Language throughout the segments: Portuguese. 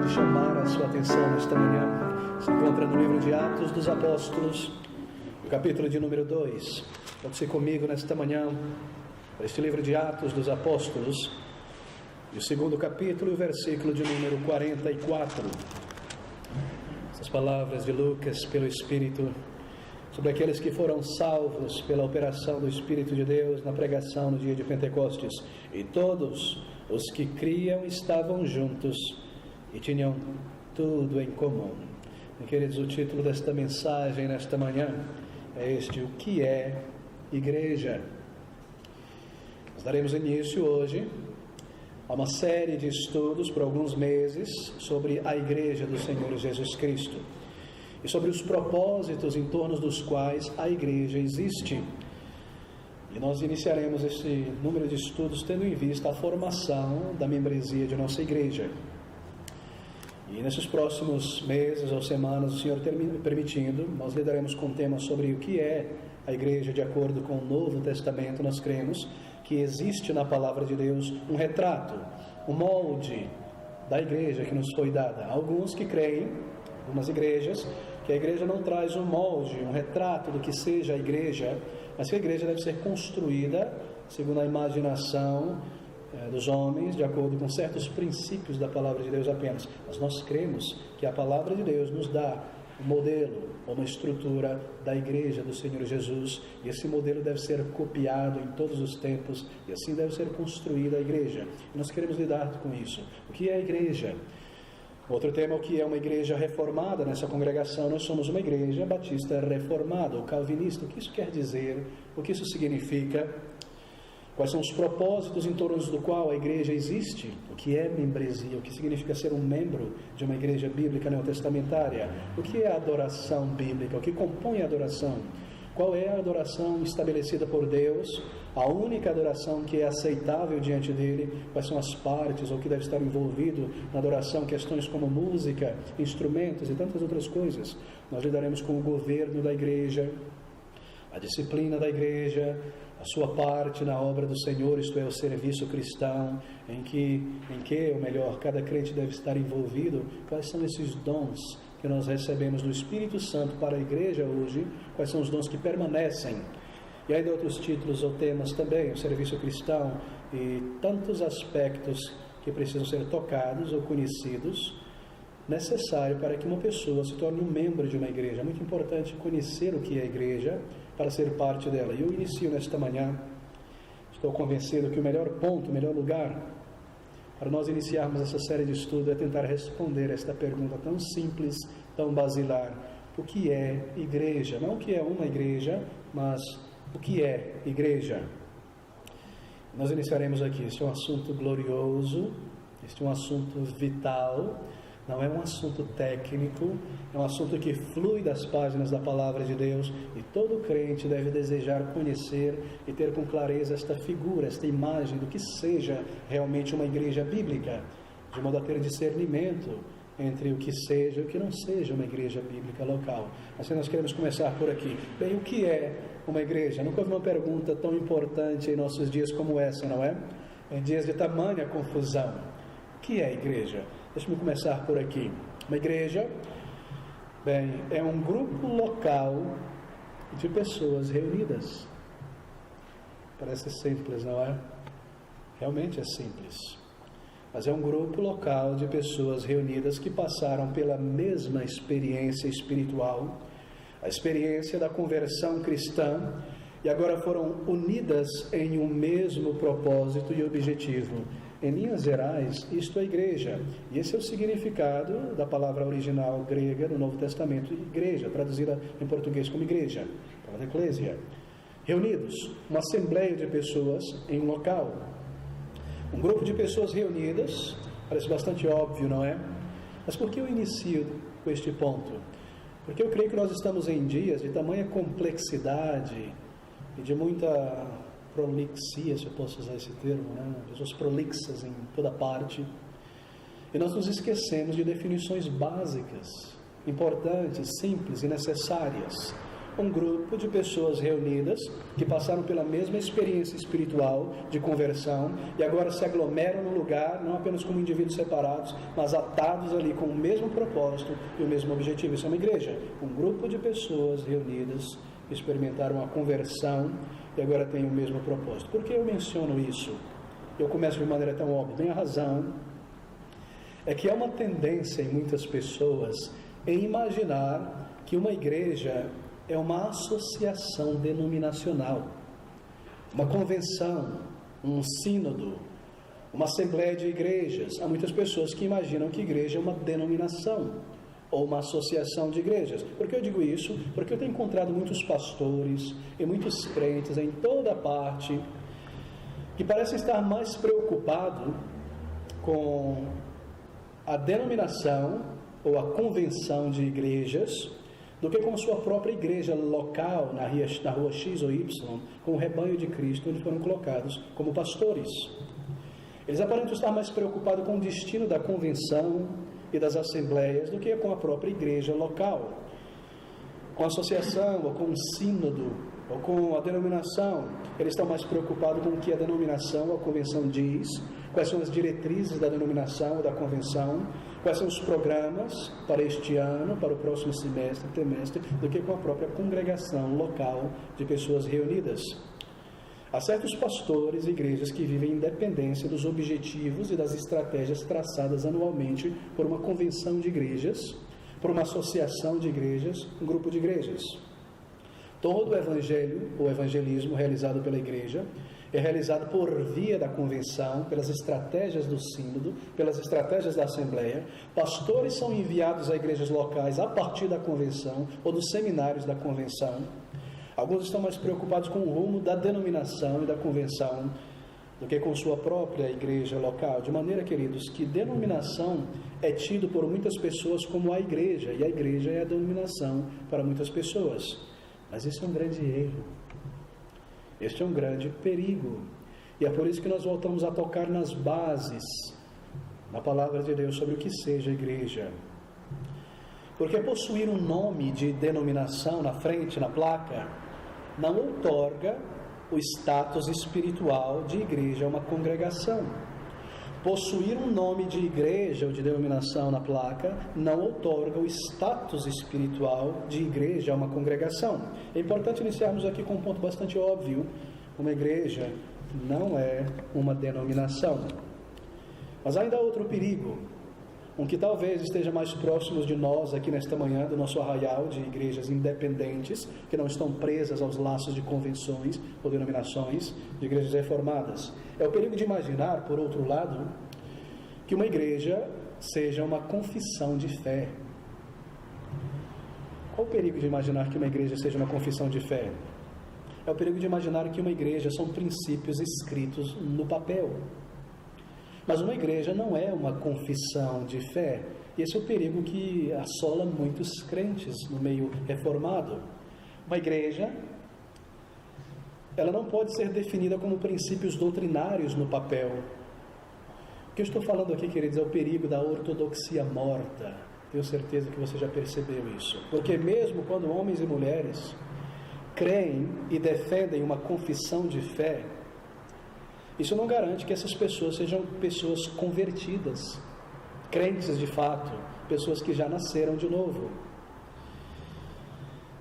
chamar a sua atenção nesta manhã se encontra no livro de Atos dos Apóstolos, no capítulo de número 2. Pode ser comigo nesta manhã, para este livro de Atos dos Apóstolos, e o segundo capítulo, o versículo de número 44. Essas palavras de Lucas pelo Espírito, sobre aqueles que foram salvos pela operação do Espírito de Deus na pregação no dia de Pentecostes. E todos os que criam estavam juntos e tinham tudo em comum. Meus queridos, o título desta mensagem nesta manhã é este: o que é igreja? Nós daremos início hoje a uma série de estudos por alguns meses sobre a igreja do Senhor Jesus Cristo e sobre os propósitos em torno dos quais a igreja existe. E nós iniciaremos esse número de estudos tendo em vista a formação da membresia de nossa igreja. E nesses próximos meses ou semanas, o Senhor permitindo, nós lidaremos com temas sobre o que é a igreja de acordo com o Novo Testamento. Nós cremos que existe na palavra de Deus um retrato, um molde da igreja que nos foi dada. Alguns que creem, algumas igrejas, que a igreja não traz um molde, um retrato do que seja a igreja, mas que a igreja deve ser construída segundo a imaginação dos homens, de acordo com certos princípios da palavra de Deus apenas. Mas nós cremos que a palavra de Deus nos dá um modelo, uma estrutura da igreja do Senhor Jesus, e esse modelo deve ser copiado em todos os tempos, e assim deve ser construída a igreja. E nós queremos lidar com isso. O que é a igreja? Outro tema, o que é uma igreja reformada? Nessa congregação nós somos uma igreja batista reformada, ou calvinista. O que isso quer dizer? O que isso significa? Quais são os propósitos em torno do qual a igreja existe? O que é membresia? O que significa ser um membro de uma igreja bíblica neotestamentária? O que é a adoração bíblica? O que compõe a adoração? Qual é a adoração estabelecida por Deus? A única adoração que é aceitável diante dele? Quais são as partes ou que deve estar envolvido na adoração? Questões como música, instrumentos e tantas outras coisas. Nós lidaremos com o governo da igreja, a disciplina da igreja, a sua parte na obra do Senhor, isto é, o serviço cristão, em que, ou melhor, cada crente deve estar envolvido. Quais são esses dons que nós recebemos do Espírito Santo para a igreja hoje? Quais são os dons que permanecem? E ainda outros títulos ou temas também, o serviço cristão e tantos aspectos que precisam ser tocados ou conhecidos, necessário para que uma pessoa se torne um membro de uma igreja. É muito importante conhecer o que é a igreja para ser parte dela. E eu inicio nesta manhã, estou convencido que o melhor ponto, o melhor lugar para nós iniciarmos essa série de estudo é tentar responder esta pergunta tão simples, tão basilar: o que é igreja? Não o que é uma igreja, mas o que é igreja? Nós iniciaremos aqui. Este é um assunto glorioso, este é um assunto vital. Não é um assunto técnico, é um assunto que flui das páginas da palavra de Deus, e todo crente deve desejar conhecer e ter com clareza esta figura, esta imagem do que seja realmente uma igreja bíblica, de modo a ter discernimento entre o que seja e o que não seja uma igreja bíblica local. Assim nós queremos começar por aqui. Bem, o que é uma igreja? Nunca houve uma pergunta tão importante em nossos dias como essa, não é? Em dias de tamanha confusão. O que é igreja? Deixa-me começar por aqui. Uma igreja, bem, é um grupo local de pessoas reunidas. Parece simples, não é? Realmente é simples. Mas é um grupo local de pessoas reunidas que passaram pela mesma experiência espiritual, a experiência da conversão cristã, e agora foram unidas em um mesmo propósito e objetivo. Em linhas gerais, isto é igreja, e esse é o significado da palavra original grega no Novo Testamento: igreja, traduzida em português como igreja, a palavra eclésia. Reunidos, uma assembleia de pessoas em um local, um grupo de pessoas reunidas. Parece bastante óbvio, não é? Mas por que eu inicio com este ponto? Porque eu creio que nós estamos em dias de tamanha complexidade e de muita prolixia, se eu posso usar esse termo, né? Pessoas prolixas em toda parte, e nós nos esquecemos de definições básicas, importantes, simples e necessárias. um grupo de pessoas reunidas que passaram pela mesma experiência espiritual de conversão e agora se aglomeram no lugar, não apenas como indivíduos separados, mas atados ali com o mesmo propósito e o mesmo objetivo. Isso é uma igreja, um grupo de pessoas reunidas que experimentaram a conversão e agora têm o mesmo propósito. Por que eu menciono isso? Eu começo de maneira tão óbvia. Minha razão é que há uma tendência em muitas pessoas em imaginar que uma igreja é uma associação denominacional, uma convenção, um sínodo, uma assembleia de igrejas. Há muitas pessoas que imaginam que igreja é uma denominação ou uma associação de igrejas. Por que eu digo isso? Porque eu tenho encontrado muitos pastores e muitos crentes em toda parte que parecem estar mais preocupados com a denominação ou a convenção de igrejas do que com a sua própria igreja local na rua X ou Y, com o rebanho de Cristo, onde foram colocados como pastores. Eles aparentam estar mais preocupados com o destino da convenção e das assembleias do que com a própria igreja local, com a associação ou com o sínodo ou com a denominação. Eles estão mais preocupados com o que a denominação ou a convenção diz, quais são as diretrizes da denominação ou da convenção, quais são os programas para este ano, para o próximo semestre, trimestre, do que com a própria congregação local de pessoas reunidas. Há certos pastores e igrejas que vivem em dependência dos objetivos e das estratégias traçadas anualmente por uma convenção de igrejas, por uma associação de igrejas, um grupo de igrejas. Todo o evangelho, ou evangelismo realizado pela igreja, é realizado por via da convenção, pelas estratégias do sínodo, pelas estratégias da assembleia. Pastores são enviados a igrejas locais a partir da convenção ou dos seminários da convenção. Alguns estão mais preocupados com o rumo da denominação e da convenção do que com sua própria igreja local. De maneira, queridos, que denominação é tido por muitas pessoas como a igreja, e a igreja é a denominação para muitas pessoas. Mas isso é um grande erro. Este é um grande perigo. E é por isso que nós voltamos a tocar nas bases da palavra de Deus sobre o que seja a igreja. Porque possuir um nome de denominação na frente, na placa, não outorga o status espiritual de igreja a uma congregação. Possuir um nome de igreja ou de denominação na placa não outorga o status espiritual de igreja a uma congregação. É importante iniciarmos aqui com um ponto bastante óbvio. Uma igreja não é uma denominação. Mas ainda há outro perigo, um que talvez esteja mais próximos de nós aqui nesta manhã, do nosso arraial de igrejas independentes, que não estão presas aos laços de convenções ou denominações, de igrejas reformadas. É o perigo de imaginar, por outro lado, que uma igreja seja uma confissão de fé. Qual o perigo de imaginar que uma igreja seja uma confissão de fé? É o perigo de imaginar que uma igreja são princípios escritos no papel. Mas uma igreja não é uma confissão de fé. E esse é o perigo que assola muitos crentes no meio reformado. Uma igreja, ela não pode ser definida como princípios doutrinários no papel. O que eu estou falando aqui, queridos, é o perigo da ortodoxia morta. Tenho certeza que você já percebeu isso. Porque mesmo quando homens e mulheres creem e defendem uma confissão de fé, isso não garante que essas pessoas sejam pessoas convertidas, crentes de fato, pessoas que já nasceram de novo.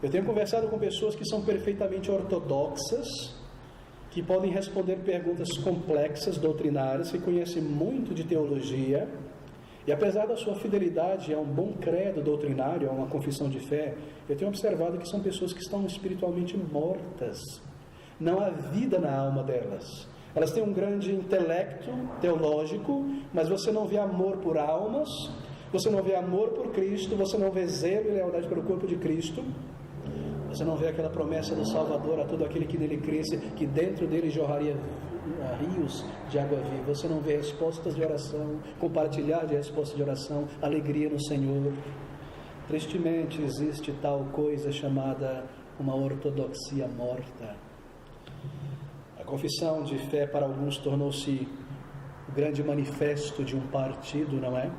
Eu tenho conversado com pessoas que são perfeitamente ortodoxas, que podem responder perguntas complexas, doutrinárias, que conhecem muito de teologia, e apesar da sua fidelidade a um bom credo doutrinário, a uma confissão de fé, eu tenho observado que são pessoas que estão espiritualmente mortas. Não há vida na alma delas. Elas têm um grande intelecto teológico, mas você não vê amor por almas, você não vê amor por Cristo, você não vê zelo e lealdade pelo corpo de Cristo, você não vê aquela promessa do Salvador a todo aquele que nele cresce, que dentro dele jorraria rios de água viva. Você não vê respostas de oração, compartilhar de respostas de oração, alegria no Senhor. Tristemente existe tal coisa chamada uma ortodoxia morta. A confissão de fé para alguns tornou-se o grande manifesto de um partido, não é?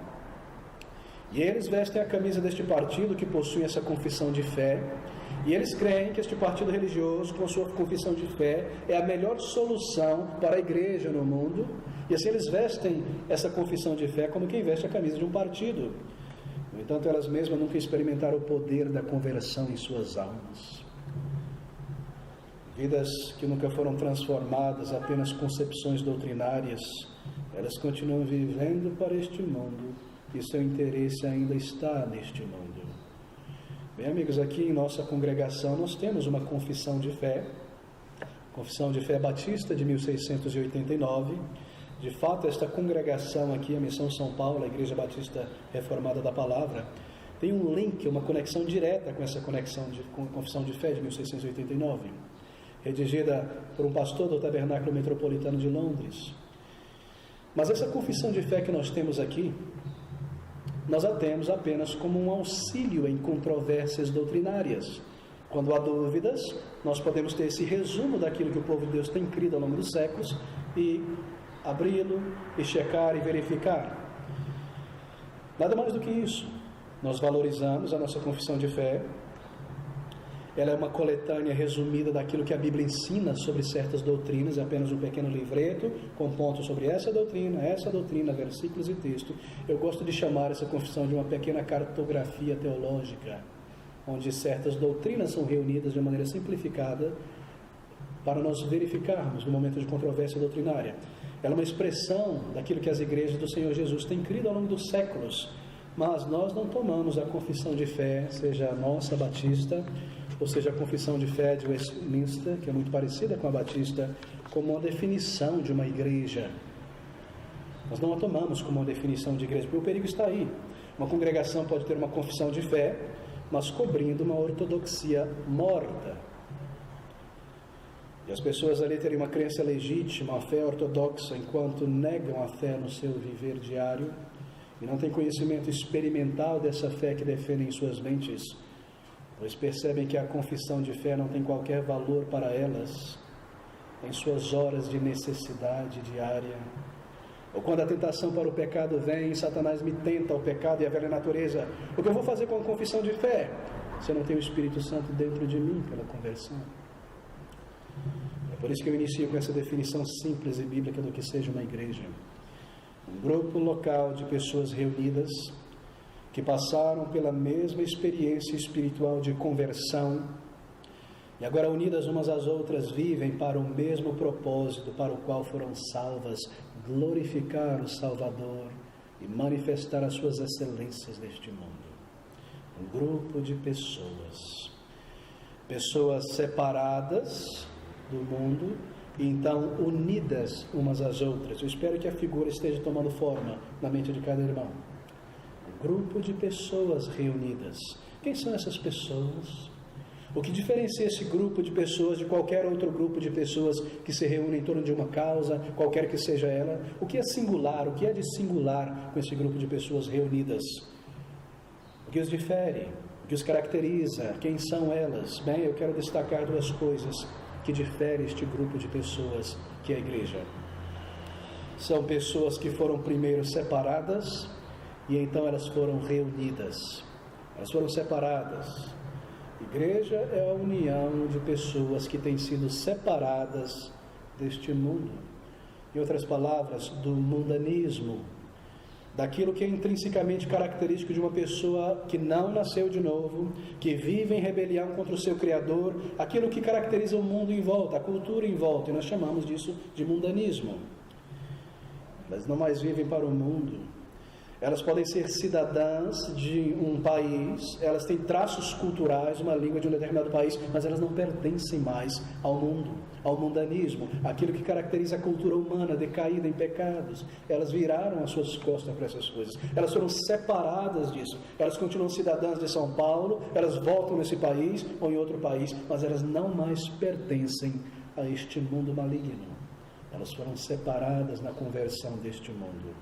E eles vestem a camisa deste partido que possui essa confissão de fé, E eles creem que este partido religioso, com sua confissão de fé, é a melhor solução para a igreja no mundo. E assim eles vestem essa confissão de fé como quem veste a camisa de um partido. No entanto, elas mesmas nunca experimentaram o poder da conversão em suas almas. Vidas que nunca foram transformadas, apenas concepções doutrinárias, elas continuam vivendo para este mundo e seu interesse ainda está neste mundo. Bem, amigos, aqui em nossa congregação nós temos uma confissão de fé batista de 1689. De fato, esta congregação aqui, a Missão São Paulo, a Igreja Batista Reformada da Palavra, tem um link, uma conexão direta com essa confissão de fé de 1689, redigida por um pastor do Tabernáculo Metropolitano de Londres. Mas essa confissão de fé que nós temos aqui, nós a temos apenas como um auxílio em controvérsias doutrinárias. Quando há dúvidas, nós podemos ter esse resumo daquilo que o povo de Deus tem crido ao longo dos séculos e abri-lo e checar e verificar. Nada mais do que isso. Nós valorizamos a nossa confissão de fé. Ela é uma coletânea resumida daquilo que a Bíblia ensina sobre certas doutrinas, é apenas um pequeno livreto com pontos sobre essa doutrina, versículos e texto. Eu gosto de chamar essa confissão de uma pequena cartografia teológica, onde certas doutrinas são reunidas de maneira simplificada para nós verificarmos no momento de controvérsia doutrinária. Ela é uma expressão daquilo que as igrejas do Senhor Jesus têm crido ao longo dos séculos, mas nós não tomamos a confissão de fé, seja a nossa batista, ou seja, a confissão de fé de Westminster, que é muito parecida com a batista, como uma definição de uma igreja. Nós não a tomamos como uma definição de igreja, porque o perigo está aí. Uma congregação pode ter uma confissão de fé, mas cobrindo uma ortodoxia morta. E as pessoas ali teriam uma crença legítima, a fé ortodoxa, enquanto negam a fé no seu viver diário e não têm conhecimento experimental dessa fé que defendem em suas mentes, pois percebem que a confissão de fé não tem qualquer valor para elas em suas horas de necessidade diária. Ou quando a tentação para o pecado vem, Satanás me tenta ao pecado e à velha natureza. O que eu vou fazer com a confissão de fé se eu não tenho o Espírito Santo dentro de mim pela conversão? É por isso que eu inicio com essa definição simples e bíblica do que seja uma igreja. Um grupo local de pessoas reunidas que passaram pela mesma experiência espiritual de conversão e agora unidas umas às outras vivem para o mesmo propósito para o qual foram salvas, glorificar o Salvador e manifestar as suas excelências neste mundo. Um grupo de pessoas separadas do mundo e então unidas umas às outras. Eu espero que a figura esteja tomando forma na mente de cada irmão. Grupo de pessoas reunidas. Quem são essas pessoas? O que diferencia esse grupo de pessoas de qualquer outro grupo de pessoas que se reúnem em torno de uma causa, qualquer que seja ela? O que é singular? O que é de singular com esse grupo de pessoas reunidas? O que os difere? O que os caracteriza? Quem são elas? Bem, eu quero destacar duas coisas que diferem este grupo de pessoas que é a igreja. São pessoas que foram primeiro separadas e então elas foram reunidas. Elas foram separadas. Igreja é a união de pessoas que têm sido separadas deste mundo. Em outras palavras, do mundanismo, daquilo que é intrinsecamente característico de uma pessoa que não nasceu de novo, que vive em rebelião contra o seu Criador, aquilo que caracteriza o mundo em volta, a cultura em volta, e nós chamamos disso de mundanismo. Elas não mais vivem para o mundo. Elas podem ser cidadãs de um país, elas têm traços culturais, uma língua de um determinado país, mas elas não pertencem mais ao mundo, ao mundanismo, aquilo que caracteriza a cultura humana decaída em pecados. Elas viraram as suas costas para essas coisas, elas foram separadas disso. Elas continuam cidadãs de São Paulo, elas voltam nesse país ou em outro país, mas elas não mais pertencem a este mundo maligno. Elas foram separadas na conversão deste mundo.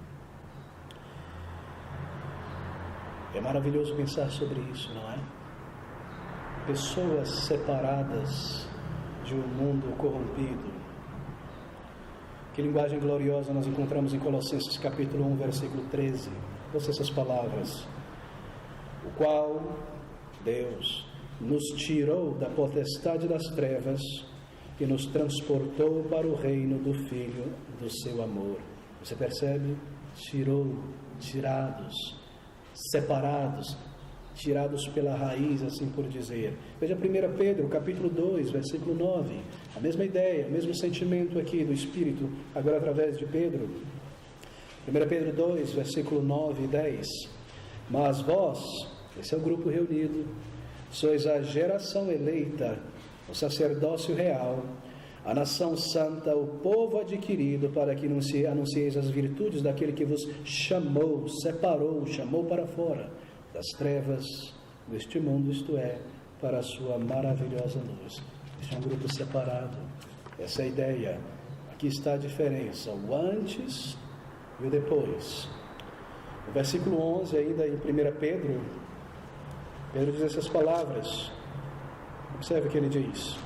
É maravilhoso pensar sobre isso, não é? Pessoas separadas de um mundo corrompido. Que linguagem gloriosa nós encontramos em Colossenses capítulo 1, versículo 13. Ouça essas palavras. O qual Deus, nos tirou da potestade das trevas e nos transportou para o reino do Filho do seu amor. Você percebe? Tirou, tirados, separados, tirados pela raiz, assim por dizer. Veja 1 Pedro, capítulo 2, versículo 9. A mesma ideia, o mesmo sentimento aqui do Espírito, agora através de Pedro. 1 Pedro 2, versículo 9 e 10. Mas vós, esse é o grupo reunido, sois a geração eleita, o sacerdócio real, a nação santa, o povo adquirido, para que anuncieis as virtudes daquele que vos chamou, separou, chamou para fora das trevas deste mundo, isto é, para a sua maravilhosa luz. Este é um grupo separado. Essa é a ideia. Aqui está a diferença, o antes e o depois. No versículo 11, ainda em 1 Pedro, Pedro diz essas palavras. Observe o que ele diz.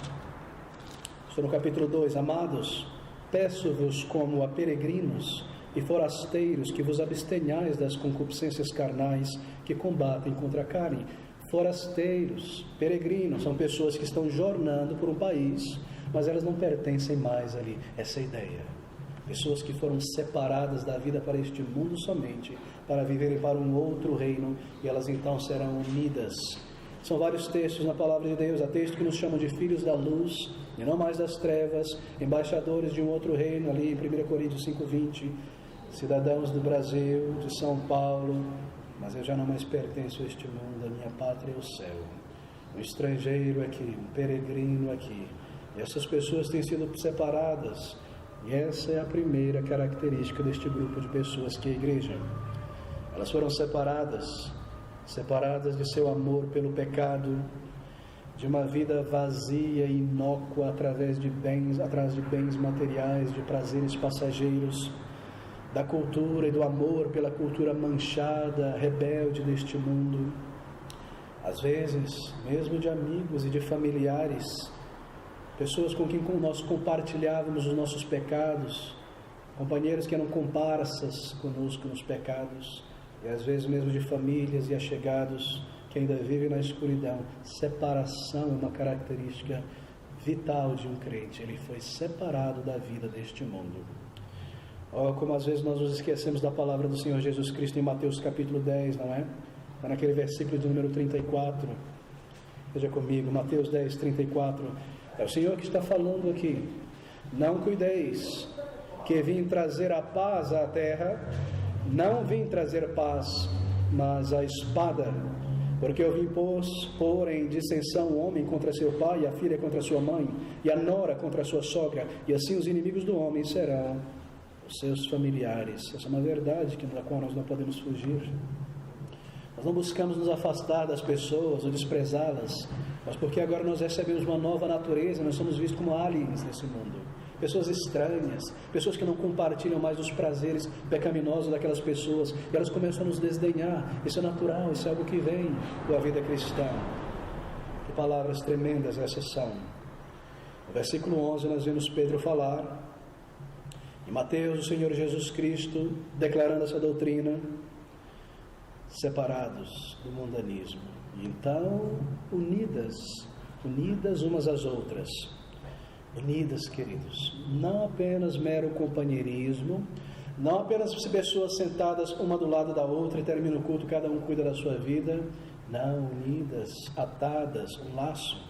Estou no capítulo 2. Amados, peço-vos como a peregrinos e forasteiros que vos abstenhais das concupiscências carnais que combatem contra a carne. Forasteiros, peregrinos, são pessoas que estão jornando por um país, mas elas não pertencem mais ali. Essa é a ideia. Pessoas que foram separadas da vida para este mundo somente, para viverem para um outro reino, e elas então serão unidas. São vários textos na palavra de Deus. Há textos que nos chamam de filhos da luz e não mais das trevas, embaixadores de um outro reino, ali em 1 Coríntios 5:20, cidadãos do Brasil, de São Paulo, mas eu já não mais pertenço a este mundo, a minha pátria é o céu. Um estrangeiro aqui, um peregrino aqui. E essas pessoas têm sido separadas, e essa é a primeira característica deste grupo de pessoas que é a igreja. Elas foram separadas de seu amor pelo pecado, de uma vida vazia e inócua atrás de bens materiais, de prazeres passageiros, da cultura e do amor pela cultura manchada, rebelde deste mundo. Às vezes, mesmo de amigos e de familiares, pessoas com quem nós compartilhávamos os nossos pecados, companheiros que eram comparsas conosco nos pecados, e às vezes mesmo de famílias e achegados que ainda vivem na escuridão. Separação é uma característica vital de um crente. Ele foi separado da vida deste mundo. Oh, como às vezes nós nos esquecemos da palavra do Senhor Jesus Cristo em Mateus capítulo 10, não é? Está naquele versículo de número 34. Veja comigo, Mateus 10, 34. É o Senhor que está falando aqui. Não cuideis, que vim trazer a paz à terra. Não vim trazer paz, mas a espada, porque eu vim pôr em dissensão o homem contra seu pai, a filha contra sua mãe, e a nora contra sua sogra, e assim os inimigos do homem serão os seus familiares. Essa é uma verdade da qual nós não podemos fugir. Nós não buscamos nos afastar das pessoas ou desprezá-las, mas porque agora nós recebemos uma nova natureza, nós somos vistos como aliens nesse mundo. Pessoas estranhas, pessoas que não compartilham mais os prazeres pecaminosos daquelas pessoas, e elas começam a nos desdenhar. Isso é natural, isso é algo que vem com a vida cristã. Que palavras tremendas essas são. No versículo 11 nós vemos Pedro falar, em Mateus, o Senhor Jesus Cristo declarando essa doutrina, separados do mundanismo, e então unidas umas às outras. Unidas, queridos, não apenas mero companheirismo, não apenas pessoas sentadas uma do lado da outra e termina o culto, cada um cuida da sua vida. Não, unidas, atadas, um laço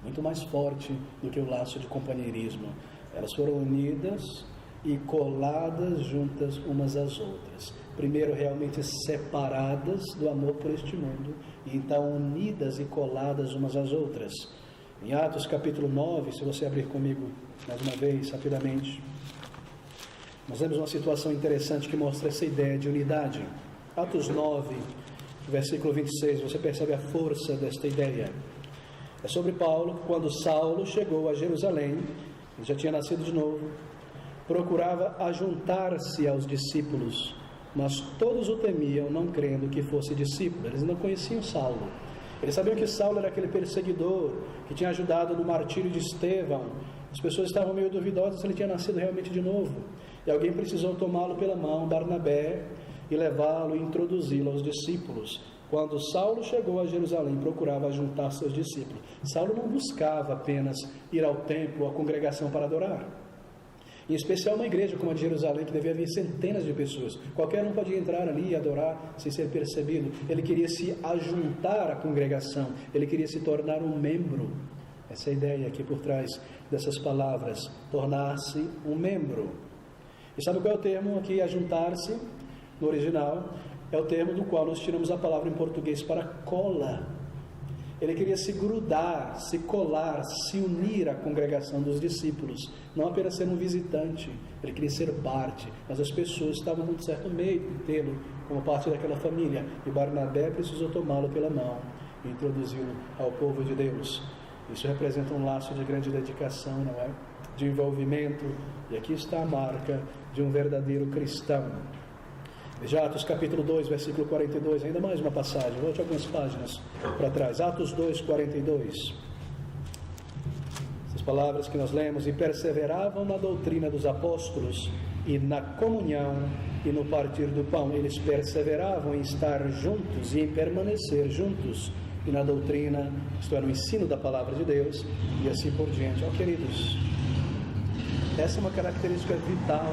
muito mais forte do que o laço de companheirismo. Elas foram unidas e coladas juntas umas às outras. Primeiro realmente separadas do amor por este mundo, e então unidas e coladas umas às outras. Em Atos capítulo 9, se você abrir comigo mais uma vez, rapidamente, nós vemos uma situação interessante que mostra essa ideia de unidade. Atos 9, versículo 26, você percebe a força desta ideia. É sobre Paulo, quando Saulo chegou a Jerusalém, ele já tinha nascido de novo, procurava ajuntar-se aos discípulos, mas todos o temiam, não crendo que fosse discípulo. Eles não conheciam Saulo. Eles sabiam que Saulo era aquele perseguidor que tinha ajudado no martírio de Estevão. As pessoas estavam meio duvidosas se ele tinha nascido realmente de novo. E alguém precisou tomá-lo pela mão, Barnabé, e levá-lo e introduzi-lo aos discípulos. Quando Saulo chegou a Jerusalém, procurava juntar seus discípulos. Saulo não buscava apenas ir ao templo ou à congregação para adorar. Em especial uma igreja como a de Jerusalém, que devia haver centenas de pessoas. Qualquer um podia entrar ali e adorar sem ser percebido. Ele queria se ajuntar à congregação. Ele queria se tornar um membro. Essa é a ideia aqui por trás dessas palavras. Tornar-se um membro. E sabe qual é o termo aqui? Ajuntar-se, no original, é o termo do qual nós tiramos a palavra em português para cola. Ele queria se grudar, se colar, se unir à congregação dos discípulos, não apenas ser um visitante. Ele queria ser parte, mas as pessoas estavam num certo meio de tê-lo como parte daquela família, e Barnabé precisou tomá-lo pela mão e introduzi-lo ao povo de Deus. Isso representa um laço de grande dedicação, não é? De envolvimento, e aqui está a marca de um verdadeiro cristão. Veja Atos capítulo 2, versículo 42, ainda mais uma passagem, volte algumas páginas para trás. Atos 2, 42. Essas palavras que nós lemos: e perseveravam na doutrina dos apóstolos e na comunhão e no partir do pão. Eles perseveravam em estar juntos e em permanecer juntos e na doutrina, isto é, no ensino da palavra de Deus, e assim por diante. Ó, queridos, essa é uma característica vital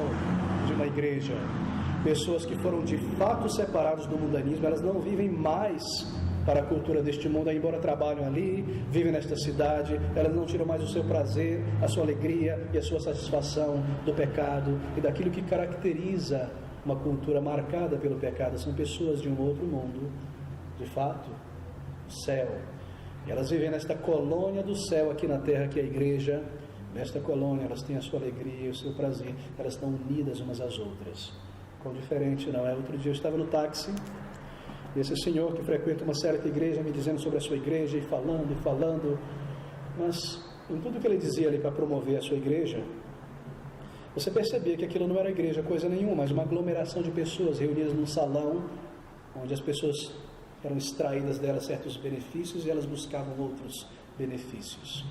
de uma igreja. Pessoas que foram de fato separadas do mundanismo, elas não vivem mais para a cultura deste mundo, embora trabalhem ali, vivem nesta cidade, elas não tiram mais o seu prazer, a sua alegria e a sua satisfação do pecado e daquilo que caracteriza uma cultura marcada pelo pecado. São pessoas de um outro mundo, de fato, o céu. E elas vivem nesta colônia do céu aqui na terra, que é a igreja. Nesta colônia elas têm a sua alegria e o seu prazer, elas estão unidas umas às outras. Quão diferente, não é? Outro dia eu estava no táxi, e esse senhor que frequenta uma certa igreja me dizendo sobre a sua igreja, e falando, mas em tudo que ele dizia ali para promover a sua igreja, você percebia que aquilo não era igreja coisa nenhuma, mas uma aglomeração de pessoas reunidas num salão, onde as pessoas eram extraídas delas certos benefícios e elas buscavam outros benefícios.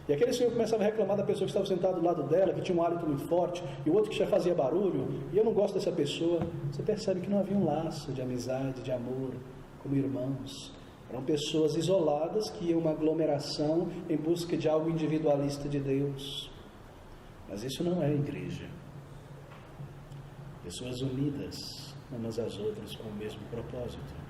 E aquele senhor começava a reclamar da pessoa que estava sentada do lado dela, que tinha um hálito muito forte, e o outro que já fazia barulho, e eu não gosto dessa pessoa. Você percebe que não havia um laço de amizade, de amor, como irmãos. Eram pessoas isoladas que iam uma aglomeração em busca de algo individualista de Deus. Mas isso não é igreja. Pessoas unidas umas às outras com o mesmo propósito.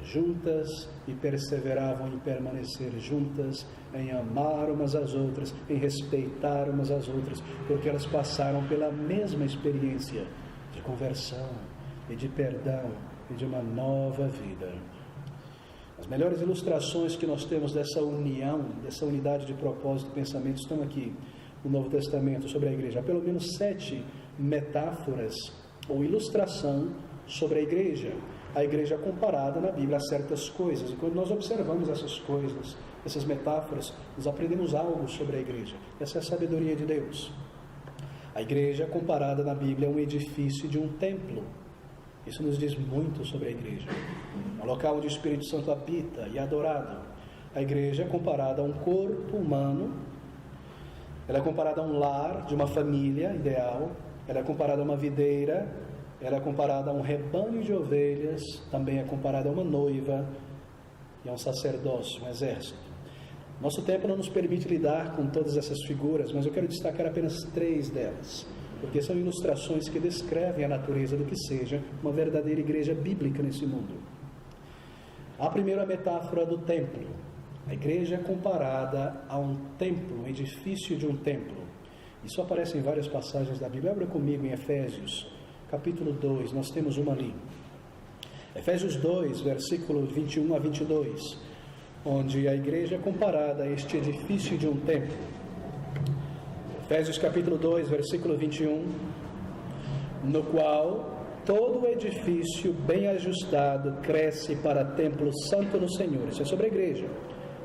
Juntas, e perseveravam em permanecer juntas, em amar umas às outras, em respeitar umas às outras, porque elas passaram pela mesma experiência de conversão e de perdão e de uma nova vida. As melhores ilustrações que nós temos dessa união, dessa unidade de propósito e pensamento estão aqui no Novo Testamento sobre a igreja. Há pelo menos 7 metáforas ou ilustração sobre a igreja. A igreja é comparada na Bíblia a certas coisas, e quando nós observamos essas coisas, essas metáforas, nós aprendemos algo sobre a igreja. Essa é a sabedoria de Deus. A igreja comparada na Bíblia é um edifício de um templo. Isso nos diz muito sobre a igreja. Um local onde o Espírito Santo habita e é adorado. A igreja é comparada a um corpo humano, ela é comparada a um lar de uma família ideal, ela é comparada a uma videira, ela é comparada a um rebanho de ovelhas, também é comparada a uma noiva e a um sacerdócio, um exército. Nosso tempo não nos permite lidar com todas essas figuras, mas eu quero destacar apenas 3 delas, porque são ilustrações que descrevem a natureza do que seja uma verdadeira igreja bíblica nesse mundo. A primeira é a metáfora do templo. A igreja é comparada a um templo, um edifício de um templo. Isso aparece em várias passagens da Bíblia. Abra comigo em Efésios capítulo 2, nós temos uma ali. Efésios 2, versículo 21 a 22, onde a igreja é comparada a este edifício de um templo. Efésios capítulo 2, versículo 21, no qual todo o edifício bem ajustado cresce para templo santo no Senhor. Isso é sobre a igreja,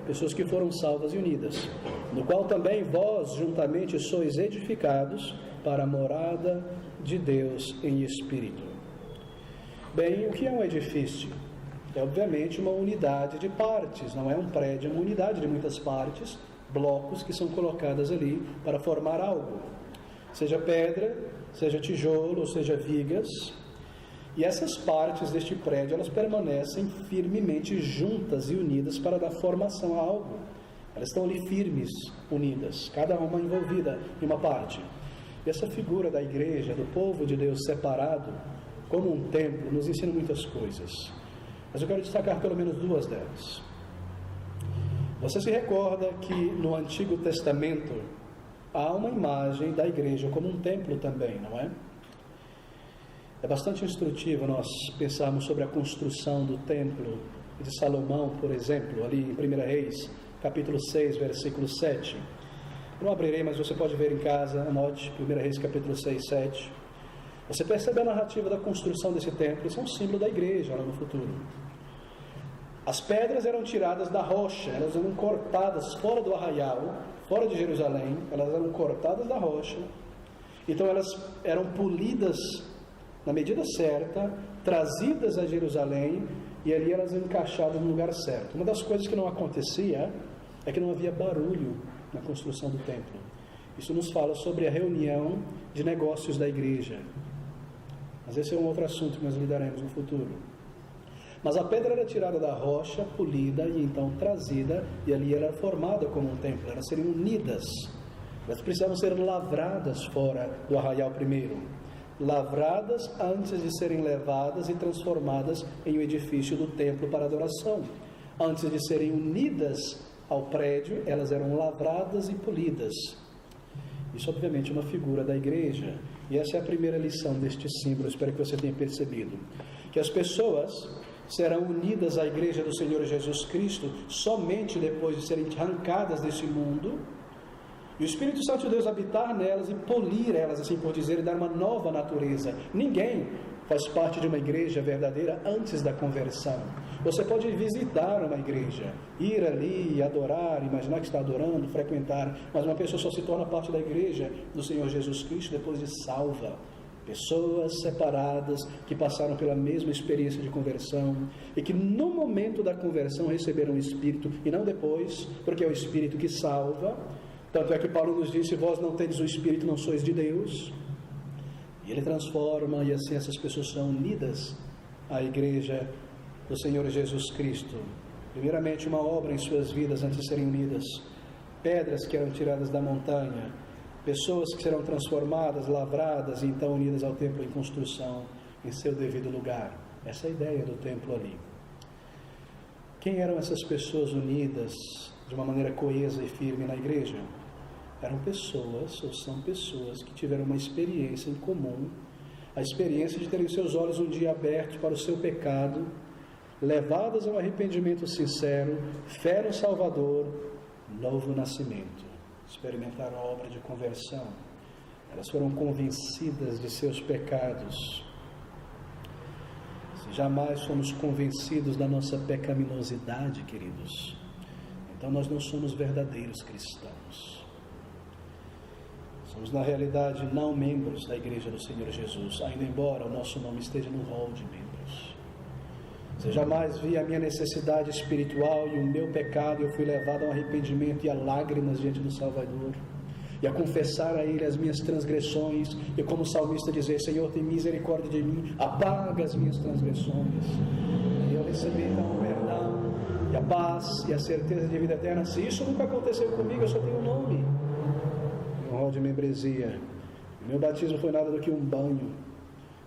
pessoas que foram salvas e unidas, no qual também vós juntamente sois edificados para a morada de Deus em espírito. Bem, o que é um edifício? É obviamente uma unidade de partes, não é um prédio, é uma unidade de muitas partes, blocos que são colocadas ali para formar algo, seja pedra, seja tijolo, ou seja vigas. E essas partes deste prédio, elas permanecem firmemente juntas e unidas para dar formação a algo. Elas estão ali firmes, unidas, cada uma envolvida em uma parte. E essa figura da igreja, do povo de Deus separado, como um templo, nos ensina muitas coisas. Mas eu quero destacar pelo menos duas delas. Você se recorda que no Antigo Testamento há uma imagem da igreja como um templo também, não é? É bastante instrutivo nós pensarmos sobre a construção do templo de Salomão, por exemplo, ali em 1 Reis, capítulo 6, versículo 7. Não abrirei, mas você pode ver em casa, anote, 1 Reis, capítulo 6, 7. Você percebe a narrativa da construção desse templo, isso é um símbolo da igreja lá no futuro. As pedras eram tiradas da rocha, elas eram cortadas fora do arraial, fora de Jerusalém, elas eram cortadas da rocha, então elas eram polidas na medida certa, trazidas a Jerusalém, e ali elas encaixadas no lugar certo. Uma das coisas que não acontecia é que não havia barulho na construção do templo. Isso nos fala sobre a reunião de negócios da igreja. Mas esse é um outro assunto que nós lidaremos no futuro. Mas a pedra era tirada da rocha, polida e então trazida, e ali era formada como um templo. Elas seriam unidas. Elas precisavam ser lavradas fora do arraial primeiro. Lavradas antes de serem levadas e transformadas em um edifício do templo para adoração. Antes de serem unidas ao prédio, elas eram lavradas e polidas. Isso obviamente é uma figura da igreja. E essa é a primeira lição deste símbolo, espero que você tenha percebido. Que as pessoas serão unidas à igreja do Senhor Jesus Cristo somente depois de serem arrancadas desse mundo, e o Espírito Santo de Deus habitar nelas e polir elas, assim por dizer, e dar uma nova natureza. Ninguém faz parte de uma igreja verdadeira antes da conversão. Você pode visitar uma igreja, ir ali, adorar, imaginar que está adorando, frequentar, mas uma pessoa só se torna parte da igreja do Senhor Jesus Cristo depois de salva. Pessoas separadas que passaram pela mesma experiência de conversão e que no momento da conversão receberam o Espírito e não depois, porque é o Espírito que salva. Tanto é que Paulo nos disse: vós não tendes o Espírito, não sois de Deus. E ele transforma, e assim essas pessoas são unidas à igreja do Senhor Jesus Cristo. Primeiramente, uma obra em suas vidas antes de serem unidas. Pedras que eram tiradas da montanha. Pessoas que serão transformadas, lavradas e então unidas ao templo em construção em seu devido lugar. Essa é a ideia do templo ali. Quem eram essas pessoas unidas de uma maneira coesa e firme na igreja? Eram pessoas, ou são pessoas, que tiveram uma experiência em comum, a experiência de terem seus olhos um dia abertos para o seu pecado, levadas ao arrependimento sincero, fé no Salvador, novo nascimento, experimentaram a obra de conversão. Elas foram convencidas de seus pecados. Se jamais somos convencidos da nossa pecaminosidade, queridos, então nós não somos verdadeiros cristãos. Somos na realidade não membros da igreja do Senhor Jesus, ainda embora o nosso nome esteja no rol de membros. Se eu jamais vi a minha necessidade espiritual e o meu pecado, eu fui levado ao arrependimento e a lágrimas diante do Salvador, e a confessar a Ele as minhas transgressões, e como o salmista dizer: Senhor, tem misericórdia de mim, apaga as minhas transgressões, e eu recebi então o perdão, e a paz, e a certeza de vida eterna. Se isso nunca aconteceu comigo, eu só tenho um nome, um rol de membresia. O meu batismo foi nada do que um banho,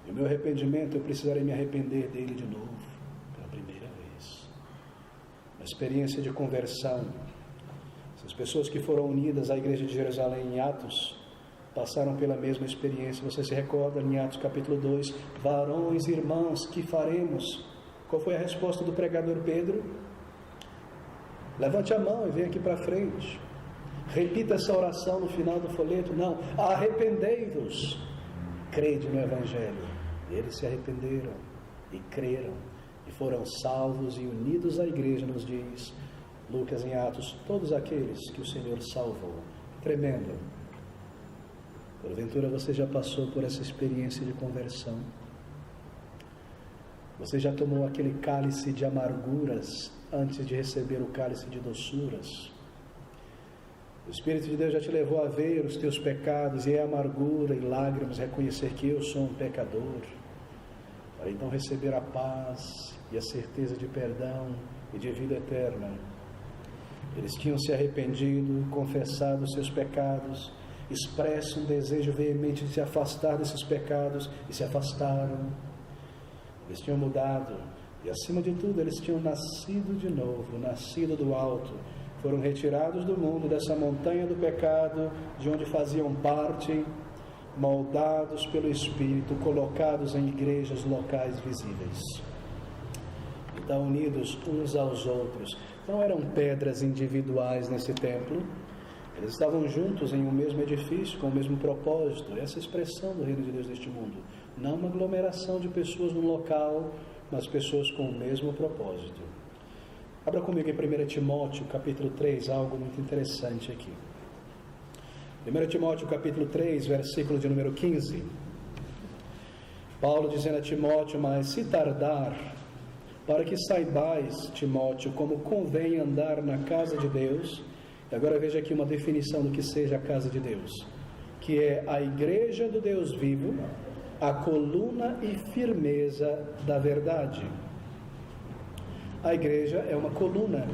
e o meu arrependimento, eu precisarei me arrepender dele de novo, pela primeira vez. A experiência de conversão. As pessoas que foram unidas à igreja de Jerusalém em Atos passaram pela mesma experiência. Você se recorda em Atos capítulo 2: varões, irmãos, que faremos? Qual foi a resposta do pregador Pedro? Levante a mão e venha aqui para frente. Repita essa oração no final do folheto. Não, arrependei-vos, crede no Evangelho. Eles se arrependeram e creram e foram salvos e unidos à igreja, nos diz Lucas em Atos, todos aqueles que o Senhor salvou. Tremendo. Porventura você já passou por essa experiência de conversão? Você já tomou aquele cálice de amarguras antes de receber o cálice de doçuras? O Espírito de Deus já te levou a ver os teus pecados, e é amargura e lágrimas reconhecer que eu sou um pecador. para então receber a paz e a certeza de perdão e de vida eterna. Eles tinham se arrependido, confessado seus pecados, expresso um desejo veemente de se afastar desses pecados e se afastaram. Eles tinham mudado e, acima de tudo, eles tinham nascido de novo, nascido do alto. Foram retirados do mundo, dessa montanha do pecado, de onde faziam parte, moldados pelo Espírito, colocados em igrejas locais visíveis. Então, unidos uns aos outros. Não eram pedras individuais nesse templo, eles estavam juntos em um mesmo edifício, com o mesmo propósito. Essa é a expressão do reino de Deus neste mundo. Não uma aglomeração de pessoas num local, mas pessoas com o mesmo propósito. Abra comigo em 1 Timóteo, capítulo 3, algo muito interessante aqui. 1 Timóteo, capítulo 3, versículo de número 15. Paulo dizendo a Timóteo: mas se tardar, para que saibais, Timóteo, como convém andar na casa de Deus. E agora veja aqui uma definição do que seja a casa de Deus, que é a igreja do Deus vivo, a coluna e firmeza da verdade. A igreja é uma coluna.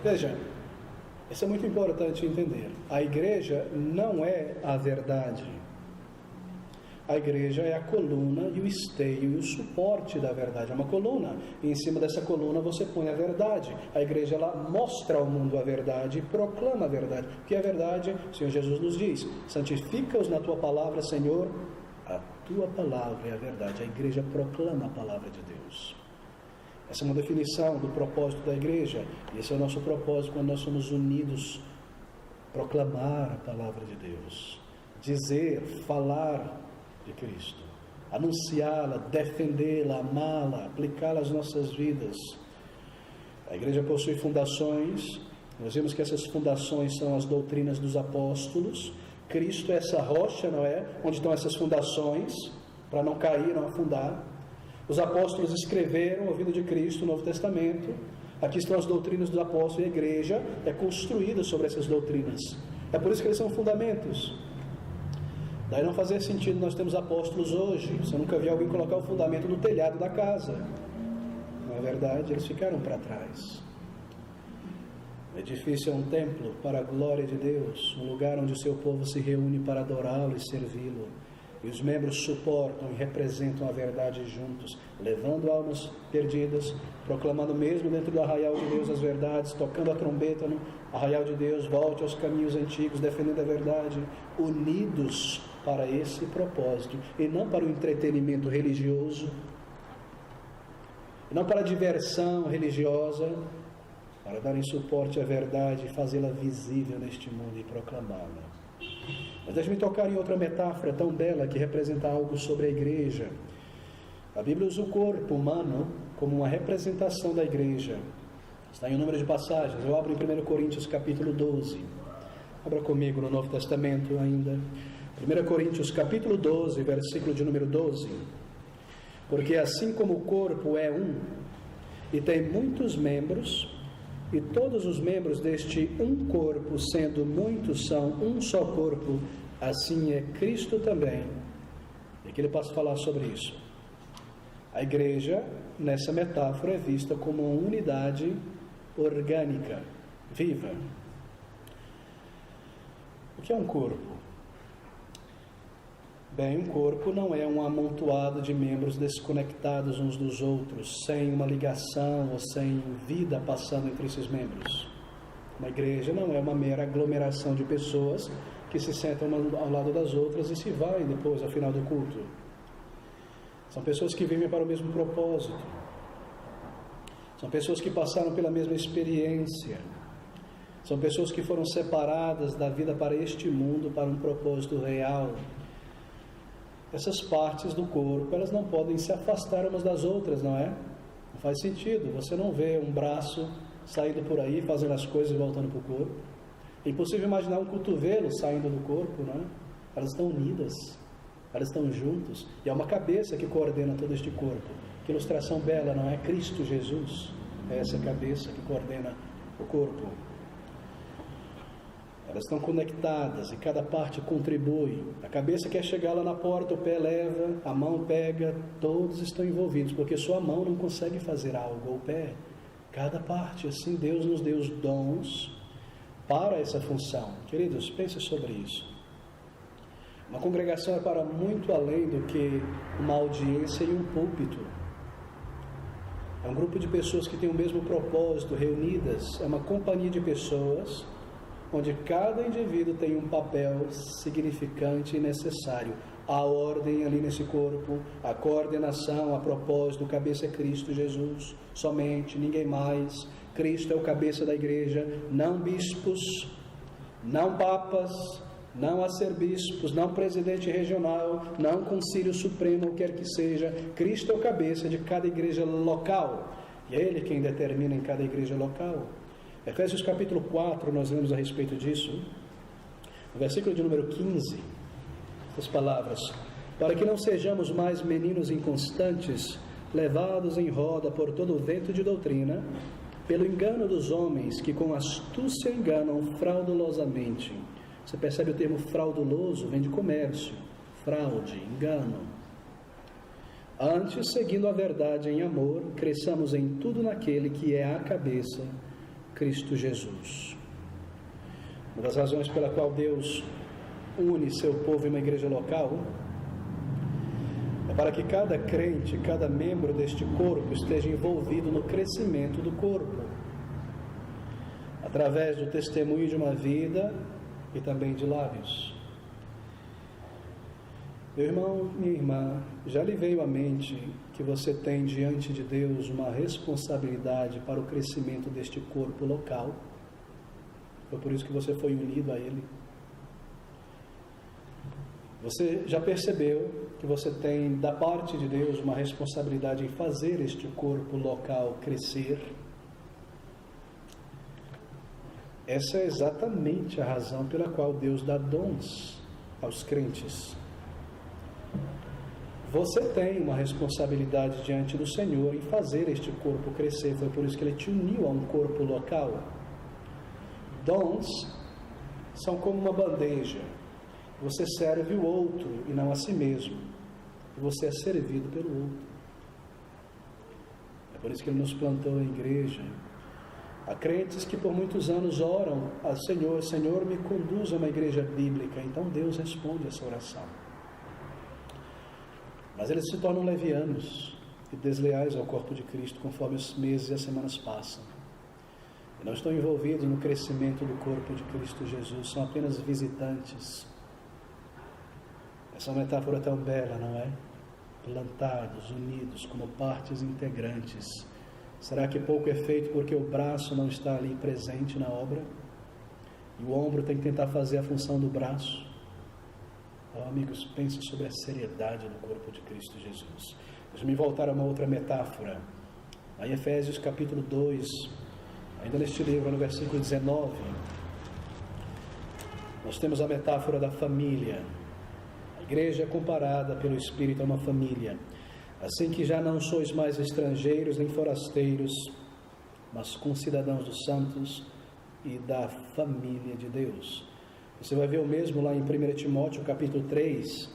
Veja, isso é muito importante entender. A igreja não é a verdade. A igreja é a coluna e o esteio e o suporte da verdade. É uma coluna, e em cima dessa coluna você põe a verdade. A igreja, ela mostra ao mundo a verdade e proclama a verdade. O que é a verdade? O Senhor Jesus nos diz: santifica-os na tua palavra, Senhor. A tua palavra é a verdade. A igreja proclama a palavra de Deus. Essa é uma definição do propósito da igreja. E esse é o nosso propósito quando nós somos unidos. Proclamar a palavra de Deus. Dizer, falar de Cristo, anunciá-la, defendê-la, amá-la, aplicá-la às nossas vidas. A igreja possui fundações. Nós vimos que essas fundações são as doutrinas dos apóstolos. Cristo é essa rocha, não é? Onde estão essas fundações, para não cair, não afundar. Os apóstolos escreveram a vida de Cristo, o Novo Testamento. Aqui estão as doutrinas dos apóstolos, e a igreja é construída sobre essas doutrinas. É por isso que eles são fundamentos. Daí não fazia sentido nós temos apóstolos hoje. Você nunca viu alguém colocar o fundamento no telhado da casa. Na verdade, eles ficaram para trás. O edifício é um templo para a glória de Deus, um lugar onde o seu povo se reúne para adorá-lo e servi-lo. E os membros suportam e representam a verdade juntos, levando almas perdidas, proclamando mesmo dentro do arraial de Deus as verdades, tocando a trombeta no arraial de Deus, volte aos caminhos antigos, defendendo a verdade, unidos para esse propósito, e não para o entretenimento religioso, não para a diversão religiosa, para darem suporte à verdade e fazê-la visível neste mundo e proclamá-la. Mas deixe-me tocar em outra metáfora tão bela que representa algo sobre a igreja. A Bíblia usa o corpo humano como uma representação da igreja. Está em um número de passagens. Eu abro em 1 Coríntios capítulo 12. Abra comigo no Novo Testamento ainda. 1 Coríntios capítulo 12, versículo de número 12. Porque assim como o corpo é um, e tem muitos membros, e todos os membros deste um corpo, sendo muitos, são um só corpo, assim é Cristo também. E aqui ele passa a falar sobre isso. A igreja, nessa metáfora, é vista como uma unidade orgânica, viva. O que é um corpo? Bem, um corpo não é um amontoado de membros desconectados uns dos outros, sem uma ligação ou sem vida passando entre esses membros. Uma igreja não é uma mera aglomeração de pessoas que se sentam ao lado das outras e se vai depois ao final do culto. São pessoas que vivem para o mesmo propósito. São pessoas que passaram pela mesma experiência. São pessoas que foram separadas da vida para este mundo, para um propósito real. Essas partes do corpo, elas não podem se afastar umas das outras, não é? Não faz sentido. Você não vê um braço saindo por aí, fazendo as coisas e voltando para o corpo. É impossível imaginar um cotovelo saindo do corpo, não é? Elas estão unidas, elas estão juntos. E há uma cabeça que coordena todo este corpo. Que ilustração bela, não é? Cristo Jesus é essa cabeça que coordena o corpo. Elas estão conectadas e cada parte contribui. A cabeça quer chegar lá na porta, o pé leva, a mão pega, todos estão envolvidos, porque só a mão não consegue fazer algo, ou o pé. Cada parte, assim Deus nos deu os dons para essa função. Queridos, pense sobre isso. Uma congregação é para muito além do que uma audiência e um púlpito. É um grupo de pessoas que têm o mesmo propósito, reunidas. É uma companhia de pessoas onde cada indivíduo tem um papel significante e necessário. A ordem ali nesse corpo, a coordenação, a propósito, o cabeça é Cristo Jesus, somente, ninguém mais. Cristo é o cabeça da igreja, não bispos, não papas, não arcebispos, não presidente regional, não concílio supremo, o que quer que seja. Cristo é o cabeça de cada igreja local, e é Ele quem determina em cada igreja local. Efésios capítulo 4, nós lemos a respeito disso, no versículo de número 15, essas palavras: para que não sejamos mais meninos inconstantes, levados em roda por todo o vento de doutrina, pelo engano dos homens que com astúcia enganam fraudulosamente. Você percebe o termo frauduloso? Vem de comércio, fraude, engano. Antes, seguindo a verdade em amor, cresçamos em tudo naquele que é a cabeça, Cristo Jesus. Uma das razões pela qual Deus une seu povo em uma igreja local é para que cada crente, cada membro deste corpo esteja envolvido no crescimento do corpo, através do testemunho de uma vida e também de lábios. Meu irmão, minha irmã, já lhe veio à mente que você tem diante de Deus uma responsabilidade para o crescimento deste corpo local? Foi por isso que você foi unido a Ele. Você já percebeu que você tem da parte de Deus uma responsabilidade em fazer este corpo local crescer? Essa é exatamente a razão pela qual Deus dá dons aos crentes. Você tem uma responsabilidade diante do Senhor em fazer este corpo crescer. Foi por isso que Ele te uniu a um corpo local. Dons são como uma bandeja. Você serve o outro e não a si mesmo. Você é servido pelo outro. É por isso que Ele nos plantou a igreja. Há crentes que por muitos anos oram ao Senhor: Senhor, me conduza a uma igreja bíblica. Então Deus responde essa oração. Mas eles se tornam levianos e desleais ao corpo de Cristo conforme os meses e as semanas passam. E não estão envolvidos no crescimento do corpo de Cristo Jesus, são apenas visitantes. Essa metáfora é tão bela, não é? Plantados, unidos como partes integrantes. Será que pouco é feito porque o braço não está ali presente na obra? E o ombro tem que tentar fazer a função do braço? Oh, amigos, pense sobre a seriedade do corpo de Cristo Jesus. Deixa-me voltar a uma outra metáfora. Em Efésios capítulo 2, ainda neste livro, no versículo 19, nós temos a metáfora da família. A igreja é comparada pelo Espírito a uma família. Assim que já não sois mais estrangeiros nem forasteiros, mas concidadãos dos santos e da família de Deus. Você vai ver o mesmo lá em 1 Timóteo capítulo 3,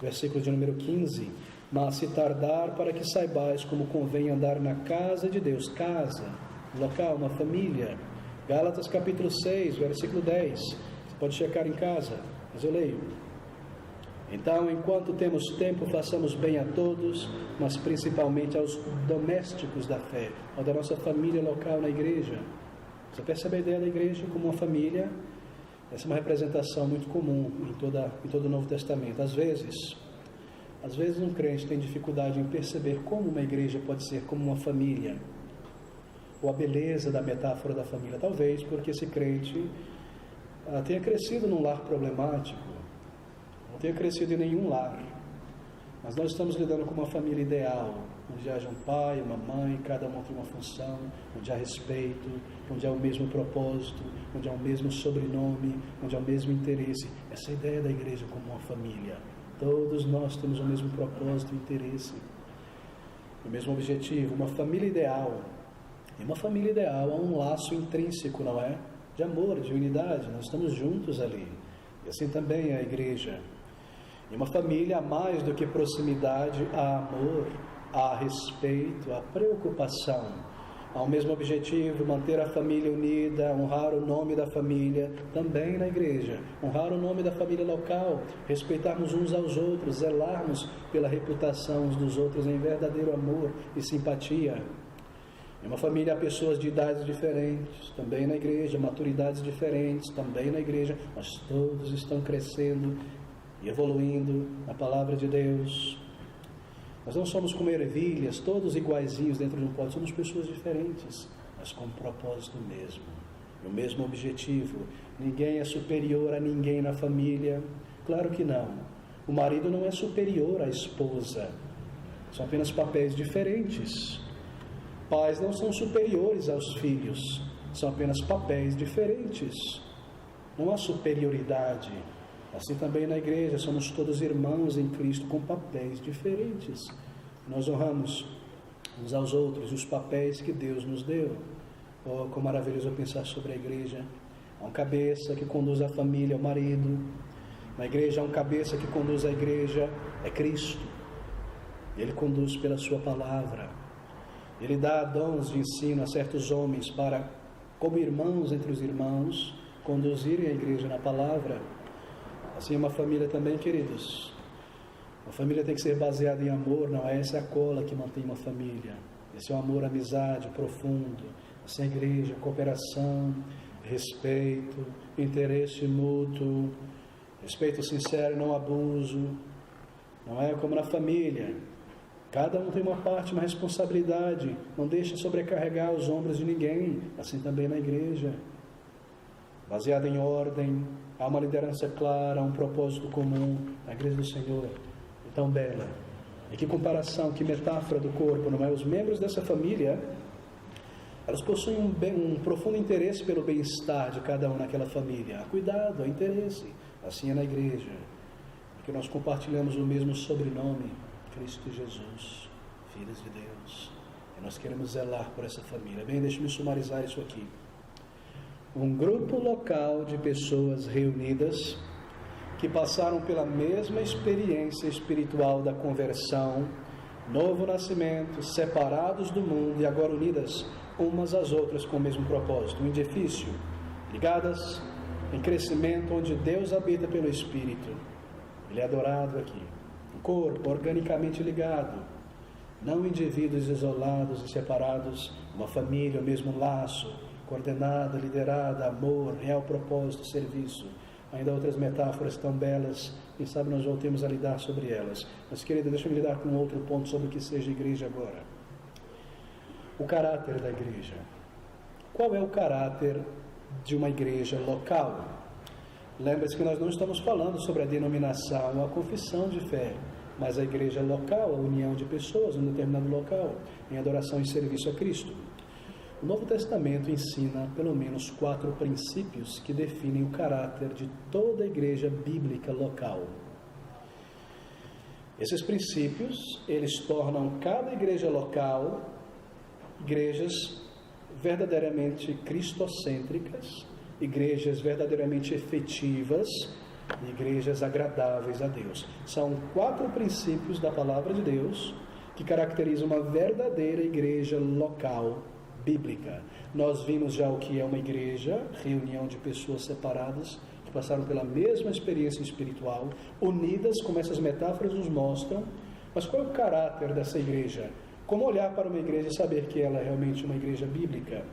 versículo de número 15. Mas se tardar, para que saibais como convém andar na casa de Deus. Casa, local, uma família. Gálatas capítulo 6, versículo 10. Você pode checar em casa, mas eu leio. Então, enquanto temos tempo, façamos bem a todos, mas principalmente aos domésticos da fé, ou da nossa família local na igreja. Você percebe a ideia da igreja como uma família? Essa é uma representação muito comum em todo o Novo Testamento. Às vezes um crente tem dificuldade em perceber como uma igreja pode ser como uma família, ou a beleza da metáfora da família. Talvez porque esse crente tenha crescido num lar problemático, não tenha crescido em nenhum lar, mas nós estamos lidando com uma família ideal, onde haja um pai, uma mãe, cada um tem uma função, onde há respeito, onde há o mesmo propósito, onde há o mesmo sobrenome, onde há o mesmo interesse. Essa é a ideia da igreja como uma família. Todos nós temos o mesmo propósito e interesse, o mesmo objetivo, uma família ideal. E uma família ideal há um laço intrínseco, não é? de amor, de unidade, nós estamos juntos ali. E assim também é a igreja. E uma família, há mais do que proximidade, há amor, há respeito, há preocupação, há o mesmo objetivo, manter a família unida, honrar o nome da família, também na igreja, honrar o nome da família local, respeitarmos uns aos outros, zelarmos pela reputação uns dos outros em verdadeiro amor e simpatia. Em uma família há pessoas de idades diferentes, também na igreja, maturidades diferentes, também na igreja, mas todos estão crescendo e evoluindo na palavra de Deus. Nós não somos como ervilhas, todos iguaizinhos dentro de um pote, somos pessoas diferentes, mas com um propósito mesmo, e o mesmo objetivo. Ninguém é superior a ninguém na família, claro que não. O marido não é superior à esposa, são apenas papéis diferentes. Pais não são superiores aos filhos, são apenas papéis diferentes. Não há superioridade. Assim também na igreja, somos todos irmãos em Cristo com papéis diferentes. Nós honramos uns aos outros os papéis que Deus nos deu. Oh, como maravilhoso pensar sobre a igreja. Há um cabeça que conduz a família, o marido. Na igreja há um cabeça que conduz a igreja, é Cristo. Ele conduz pela sua palavra. Ele dá dons de ensino a certos homens para, como irmãos entre os irmãos, conduzirem a igreja na palavra. Assim é uma família também, queridos. Uma família tem que ser baseada em amor, não é essa a cola que mantém uma família. Esse é o amor, amizade profundo. Assim é a igreja, cooperação, respeito, interesse mútuo, respeito sincero e não abuso. Não é como na família. Cada um tem uma parte, uma responsabilidade. Não deixe sobrecarregar os ombros de ninguém. Assim também na igreja. Baseada em ordem, há uma liderança clara, há um propósito comum. A igreja do Senhor é tão bela. E que comparação, que metáfora do corpo, não é? Os membros dessa família, elas possuem um profundo interesse pelo bem-estar de cada um naquela família. Há cuidado, há interesse. Assim é na igreja. Porque nós compartilhamos o mesmo sobrenome, Cristo Jesus, filhos de Deus. E nós queremos zelar por essa família. Bem, deixe-me sumarizar isso aqui. Um grupo local de pessoas reunidas que passaram pela mesma experiência espiritual da conversão, novo nascimento, separados do mundo e agora unidas umas às outras com o mesmo propósito. Um edifício, ligadas em crescimento, onde Deus habita pelo Espírito. Ele é adorado aqui. Um corpo organicamente ligado, não indivíduos isolados e separados, uma família, o mesmo laço, coordenada, liderada, amor, real propósito, serviço. Ainda outras metáforas tão belas, quem sabe nós voltemos a lidar sobre elas. Mas, querida, deixa-me lidar com outro ponto sobre o que seja igreja agora. O caráter da igreja. Qual é o caráter de uma igreja local? Lembre-se que nós não estamos falando sobre a denominação, a confissão de fé, mas a igreja local, a união de pessoas em um determinado local, em adoração e serviço a Cristo. O Novo Testamento ensina pelo menos 4 princípios que definem o caráter de toda a igreja bíblica local. Esses princípios, eles tornam cada igreja local igrejas verdadeiramente cristocêntricas, igrejas verdadeiramente efetivas, igrejas agradáveis a Deus. São 4 princípios da palavra de Deus que caracterizam uma verdadeira igreja local bíblica. Nós vimos já o que é uma igreja, reunião de pessoas separadas que passaram pela mesma experiência espiritual, unidas, como essas metáforas nos mostram. Mas qual é o caráter dessa igreja? Como olhar para uma igreja e saber que ela é realmente uma igreja bíblica?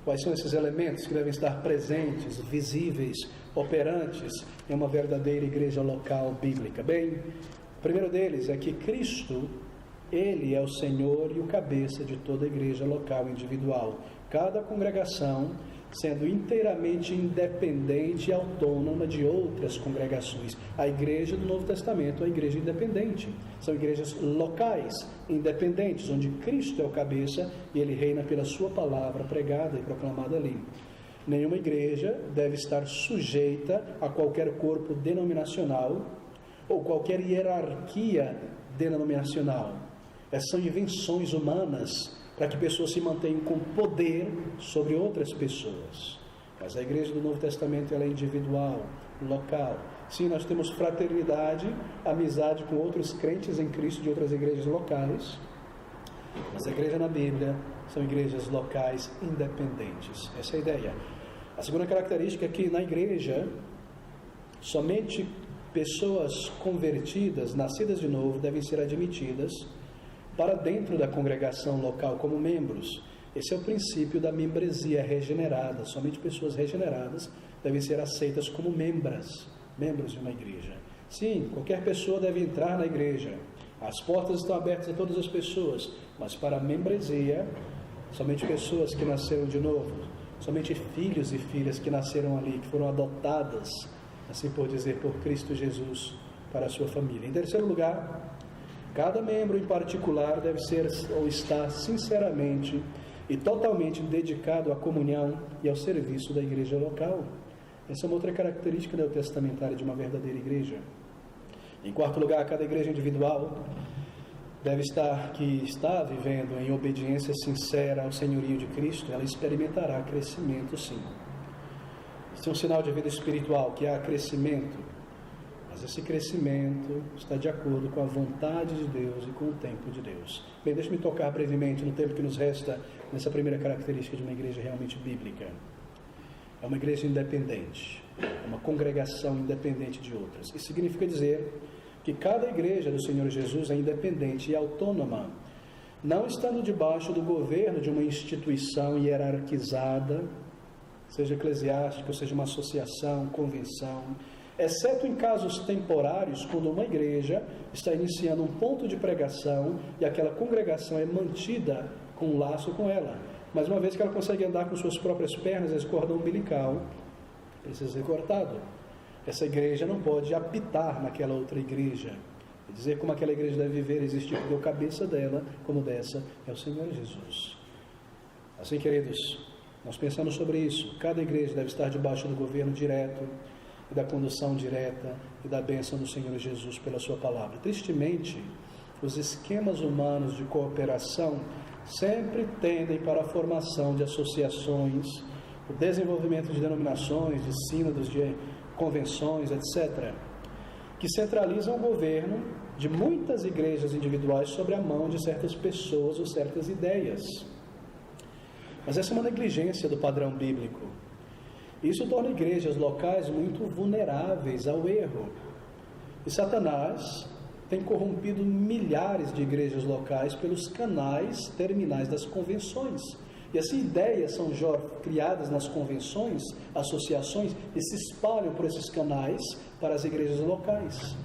Quais são esses elementos que devem estar presentes, visíveis, operantes em uma verdadeira igreja local bíblica? Bem, o primeiro deles é que Cristo, Ele é o Senhor e o cabeça de toda a igreja local individual. Cada congregação sendo inteiramente independente e autônoma de outras congregações. A igreja do Novo Testamento é a igreja independente. São igrejas locais, independentes, onde Cristo é o cabeça e Ele reina pela sua palavra pregada e proclamada ali. Nenhuma igreja deve estar sujeita a qualquer corpo denominacional ou qualquer hierarquia denominacional. Essas são invenções humanas para que pessoas se mantenham com poder sobre outras pessoas. Mas a igreja do Novo Testamento ela é individual, local. Sim, nós temos fraternidade, amizade com outros crentes em Cristo de outras igrejas locais, mas a igreja na Bíblia são igrejas locais independentes. Essa é a ideia. A segunda característica é que na igreja, somente pessoas convertidas, nascidas de novo, devem ser admitidas para dentro da congregação local como membros. Esse é o princípio da membresia regenerada. Somente pessoas regeneradas devem ser aceitas como membros de uma igreja. Sim, qualquer pessoa deve entrar na igreja. As portas estão abertas a todas as pessoas, mas para a membresia, somente pessoas que nasceram de novo, somente filhos e filhas que nasceram ali, que foram adotadas, assim por dizer, por Cristo Jesus para a sua família. Em terceiro lugar, cada membro em particular deve ser ou estar sinceramente e totalmente dedicado à comunhão e ao serviço da igreja local. Essa é uma outra característica neotestamentária de uma verdadeira igreja. Em quarto lugar, cada igreja individual deve estar vivendo em obediência sincera ao senhorio de Cristo. Ela experimentará crescimento, sim. Isso é um sinal de vida espiritual, que há crescimento, mas esse crescimento está de acordo com a vontade de Deus e com o tempo de Deus. Bem, deixe-me tocar brevemente no tempo que nos resta nessa primeira característica de uma igreja realmente bíblica. É uma igreja independente, é uma congregação independente de outras. Isso significa dizer que cada igreja do Senhor Jesus é independente e autônoma, não estando debaixo do governo de uma instituição hierarquizada, seja eclesiástica, ou seja uma associação, convenção, exceto em casos temporários, quando uma igreja está iniciando um ponto de pregação e aquela congregação é mantida com um laço com ela. Mas uma vez que ela consegue andar com suas próprias pernas, esse cordão umbilical precisa ser cortado. Essa igreja não pode apitar naquela outra igreja e dizer como aquela igreja deve viver, existir, porque o cabeça dela, como dessa, é o Senhor Jesus. Assim, queridos, nós pensamos sobre isso. Cada igreja deve estar debaixo do governo direto e da condução direta e da bênção do Senhor Jesus pela sua palavra. Tristemente, os esquemas humanos de cooperação sempre tendem para a formação de associações, o desenvolvimento de denominações, de sínodos, de convenções, etc., que centralizam o governo de muitas igrejas individuais sobre a mão de certas pessoas ou certas ideias. Mas essa é uma negligência do padrão bíblico. Isso torna igrejas locais muito vulneráveis ao erro. E Satanás tem corrompido milhares de igrejas locais pelos canais terminais das convenções. E assim ideias são criadas nas convenções, associações, e se espalham por esses canais para as igrejas locais.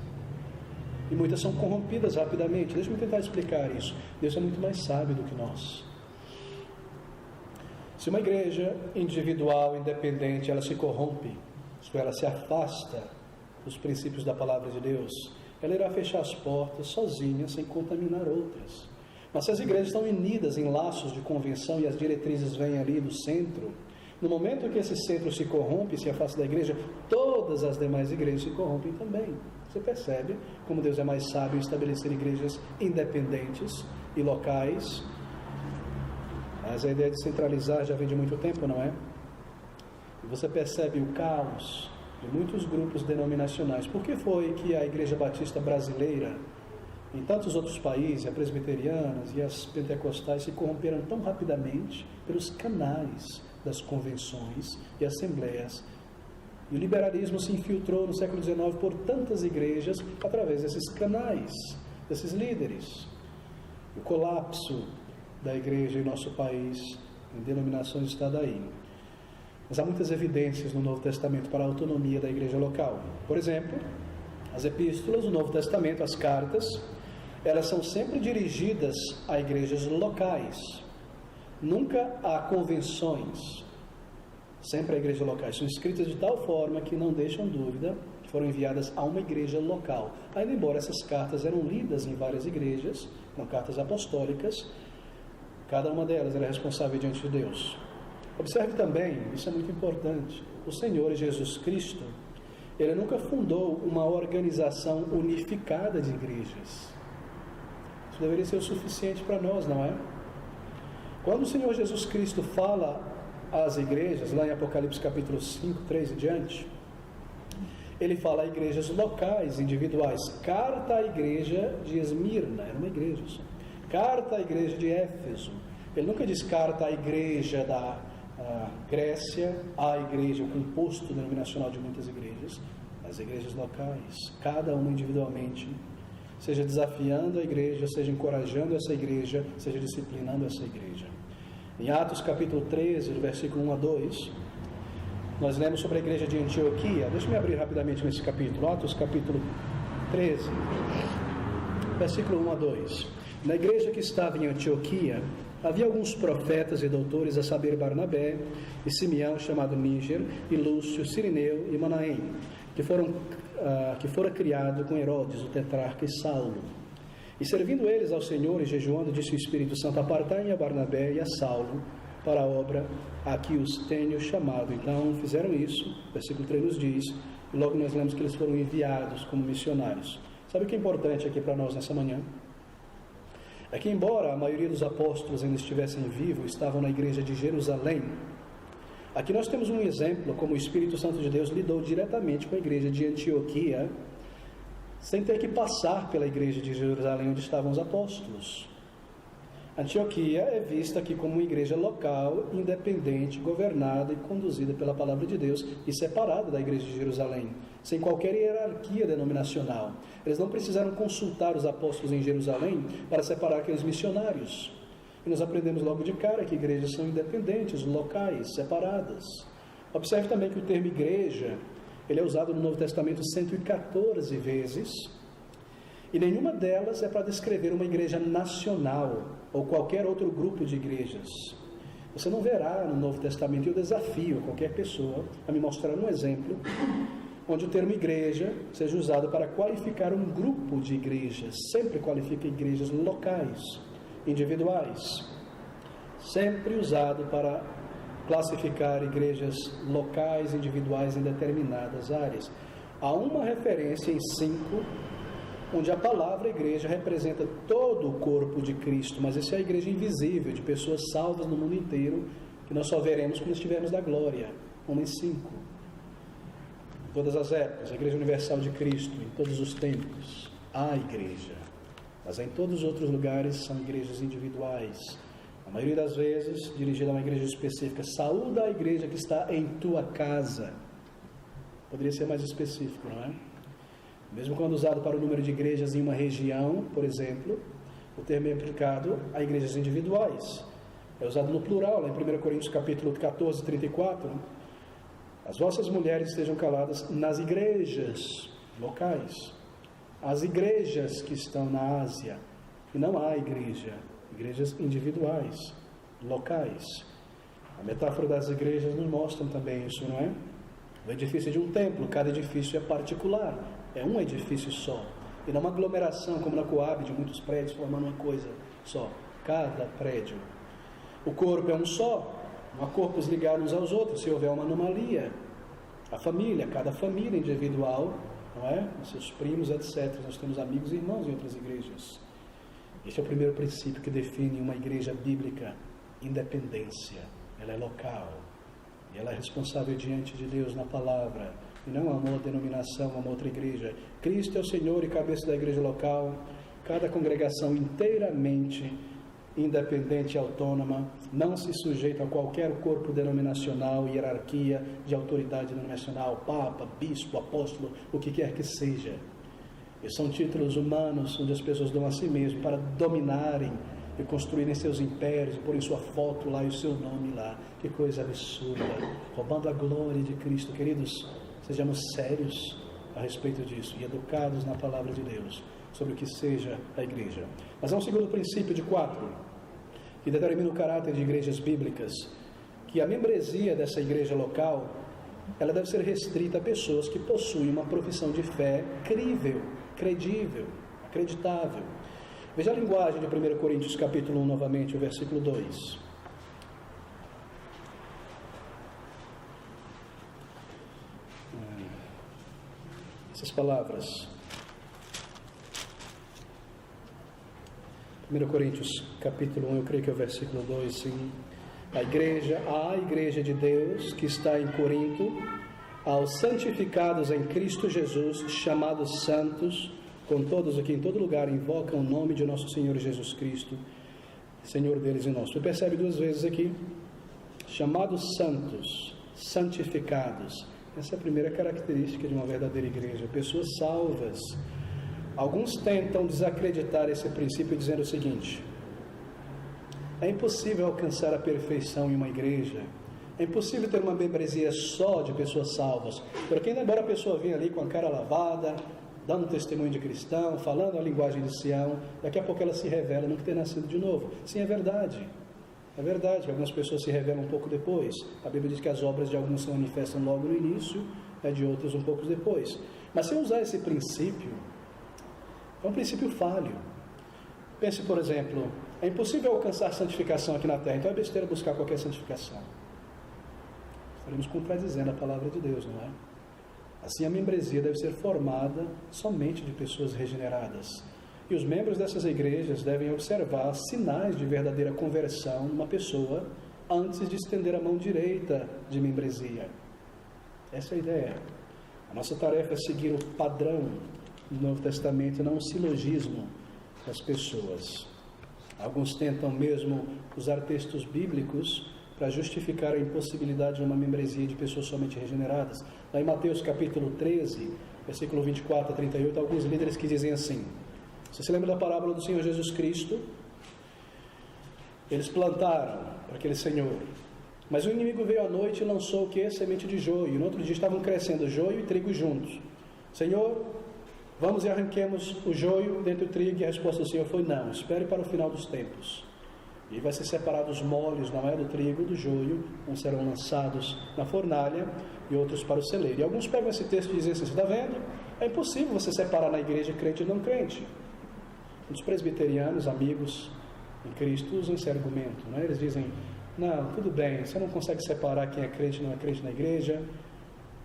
E muitas são corrompidas rapidamente. Deixa-me tentar explicar isso. Deus é muito mais sábio do que nós. Se uma igreja individual, independente, ela se corrompe, ela se afasta dos princípios da palavra de Deus, ela irá fechar as portas sozinha, sem contaminar outras. Mas se as igrejas estão unidas em laços de convenção e as diretrizes vêm ali do centro, no momento que esse centro se corrompe e se afasta da igreja, todas as demais igrejas se corrompem também. Você percebe como Deus é mais sábio em estabelecer igrejas independentes e locais. Mas a ideia de centralizar já vem de muito tempo, não é? E você percebe o caos de muitos grupos denominacionais. Por que foi que a Igreja Batista Brasileira, em tantos outros países, as presbiterianas e as pentecostais se corromperam tão rapidamente pelos canais das convenções e assembleias? E o liberalismo se infiltrou no século XIX por tantas igrejas através desses canais, desses líderes. O colapso da igreja em nosso país, em denominações, está daí. Mas há muitas evidências no Novo Testamento para a autonomia da igreja local. Por exemplo, as epístolas do Novo Testamento, as cartas, elas são sempre dirigidas a igrejas locais. Nunca há convenções. Sempre a igreja locais. São escritas de tal forma que não deixam dúvida que foram enviadas a uma igreja local. Ainda embora essas cartas eram lidas em várias igrejas, são cartas apostólicas, cada uma delas era responsável diante de Deus. Observe também, isso é muito importante, o Senhor Jesus Cristo, Ele nunca fundou uma organização unificada de igrejas. Isso deveria ser o suficiente para nós, não é? Quando o Senhor Jesus Cristo fala às igrejas, lá em Apocalipse capítulo 5, 3 e diante, ele fala a igrejas locais, individuais. Carta à igreja de Esmirna, era uma igreja só. Carta à igreja de Éfeso. Ele nunca diz carta à igreja da Grécia, à igreja, o composto denominacional de muitas igrejas, as igrejas locais, cada uma individualmente, seja desafiando a igreja, seja encorajando essa igreja, seja disciplinando essa igreja. Em Atos capítulo 13, do versículo 1 a 2, nós lemos sobre a igreja de Antioquia. Deixa eu me abrir rapidamente nesse capítulo, Atos capítulo 13, versículo 1 a 2. Na igreja que estava em Antioquia, havia alguns profetas e doutores, a saber, Barnabé e Simeão, chamado Níger, e Lúcio, Cirineu e Manaém, que fora criado com Herodes, o tetrarca, e Saulo. E servindo eles ao Senhor e jejuando, disse o Espírito Santo: apartai-me a Barnabé e a Saulo para a obra a que os tenho chamado. Então fizeram isso, versículo 3 nos diz, e logo nós lemos que eles foram enviados como missionários. Sabe o que é importante aqui para nós nessa manhã? É que, embora a maioria dos apóstolos ainda estivessem vivos, estavam na igreja de Jerusalém, aqui nós temos um exemplo como o Espírito Santo de Deus lidou diretamente com a igreja de Antioquia, sem ter que passar pela igreja de Jerusalém onde estavam os apóstolos. Antioquia é vista aqui como uma igreja local, independente, governada e conduzida pela palavra de Deus e separada da igreja de Jerusalém, sem qualquer hierarquia denominacional. Eles não precisaram consultar os apóstolos em Jerusalém para separar aqueles missionários. E nós aprendemos logo de cara que igrejas são independentes, locais, separadas. Observe também que o termo igreja, ele é usado no Novo Testamento 114 vezes, e nenhuma delas é para descrever uma igreja nacional ou qualquer outro grupo de igrejas. Você não verá no Novo Testamento, e eu desafio qualquer pessoa a me mostrar um exemplo onde o termo igreja seja usado para qualificar um grupo de igrejas. Sempre qualifica igrejas locais, individuais. Sempre usado para classificar igrejas locais, individuais em determinadas áreas. Há uma referência em 5, onde a palavra igreja representa todo o corpo de Cristo, mas essa é a igreja invisível, de pessoas salvas no mundo inteiro, que nós só veremos quando estivermos na glória. Homens 5. Em todas as épocas, a igreja universal de Cristo, em todos os tempos, há igreja, mas em todos os outros lugares são igrejas individuais, a maioria das vezes dirigida a uma igreja específica. Saúda a igreja que está em tua casa. Poderia ser mais específico, não é? Mesmo quando usado para o número de igrejas em uma região, por exemplo, o termo é aplicado a igrejas individuais. É usado no plural, lá em 1 Coríntios capítulo 14, 34. As vossas mulheres estejam caladas nas igrejas locais. As igrejas que estão na Ásia. E não há igrejas individuais, locais. A metáfora das igrejas nos mostra também isso, não é? O edifício de um templo, cada edifício é particular. É um edifício só, e não uma aglomeração como na Coab, de muitos prédios formando uma coisa só, cada prédio. O corpo é um só, não há corpos ligados uns aos outros, se houver uma anomalia. A família, cada família individual, não é? Os seus primos, etc. Nós temos amigos e irmãos em outras igrejas. Este é o primeiro princípio que define uma igreja bíblica: independência. Ela é local, e ela é responsável diante de Deus na palavra, e não há uma denominação, uma outra igreja. Cristo é o Senhor e cabeça da igreja local, cada congregação inteiramente independente e autônoma, não se sujeita a qualquer corpo denominacional, hierarquia de autoridade denominacional, papa, bispo, apóstolo, o que quer que seja. E são títulos humanos onde as pessoas dão a si mesmo para dominarem e construírem seus impérios, e porem sua foto lá e o seu nome lá. Que coisa absurda, roubando a glória de Cristo. Queridos, sejamos sérios a respeito disso e educados na palavra de Deus sobre o que seja a igreja. Mas há um segundo princípio de 4 que determina o caráter de igrejas bíblicas, que a membresia dessa igreja local, ela deve ser restrita a pessoas que possuem uma profissão de fé crível, credível, acreditável. Veja a linguagem de 1 Coríntios capítulo 1 novamente, o versículo 2. Essas palavras. 1 Coríntios capítulo 1, eu creio que é o versículo 2, sim. à igreja de Deus que está em Corinto, aos santificados em Cristo Jesus, chamados santos, com todos aqui em todo lugar invocam o nome de nosso Senhor Jesus Cristo, Senhor deles e nosso. Você percebe duas vezes aqui, chamados santos, santificados. Essa é a primeira característica de uma verdadeira igreja, pessoas salvas. Alguns tentam desacreditar esse princípio dizendo o seguinte: é impossível alcançar a perfeição em uma igreja, é impossível ter uma membresia só de pessoas salvas, porque embora a pessoa venha ali com a cara lavada, dando testemunho de cristão, falando a linguagem de Sião, daqui a pouco ela se revela nunca ter nascido de novo. Sim, é verdade que algumas pessoas se revelam um pouco depois. A Bíblia diz que as obras de alguns se manifestam logo no início, de outros um pouco depois. Mas se eu usar esse princípio, é um princípio falho. Pense, por exemplo, é impossível alcançar santificação aqui na terra, então é besteira buscar qualquer santificação. Estaremos contradizendo a palavra de Deus, não é? Assim, a membresia deve ser formada somente de pessoas regeneradas. E os membros dessas igrejas devem observar sinais de verdadeira conversão numa pessoa antes de estender a mão direita de membresia. Essa é a ideia. A nossa tarefa é seguir o padrão do Novo Testamento e não o silogismo das pessoas. Alguns tentam mesmo usar textos bíblicos para justificar a impossibilidade de uma membresia de pessoas somente regeneradas. Lá em Mateus capítulo 13, versículo 24 a 38, alguns líderes que dizem assim: você se lembra da parábola do Senhor Jesus Cristo? Eles plantaram para aquele Senhor, mas o inimigo veio à noite e lançou o que? Semente de joio. E no outro dia estavam crescendo joio e trigo juntos. Senhor, vamos e arranquemos o joio dentro do trigo. E a resposta do Senhor foi: não, espere para o final dos tempos. E vai ser separado os molhos, não é, do trigo, do joio. Uns serão lançados na fornalha e outros para o celeiro. E alguns pegam esse texto e dizem assim: você está vendo? É impossível você separar na igreja crente e não crente. Os presbiterianos, amigos em Cristo, usam esse argumento, não é? Eles dizem: não, tudo bem, você não consegue separar quem é crente e não é crente na igreja.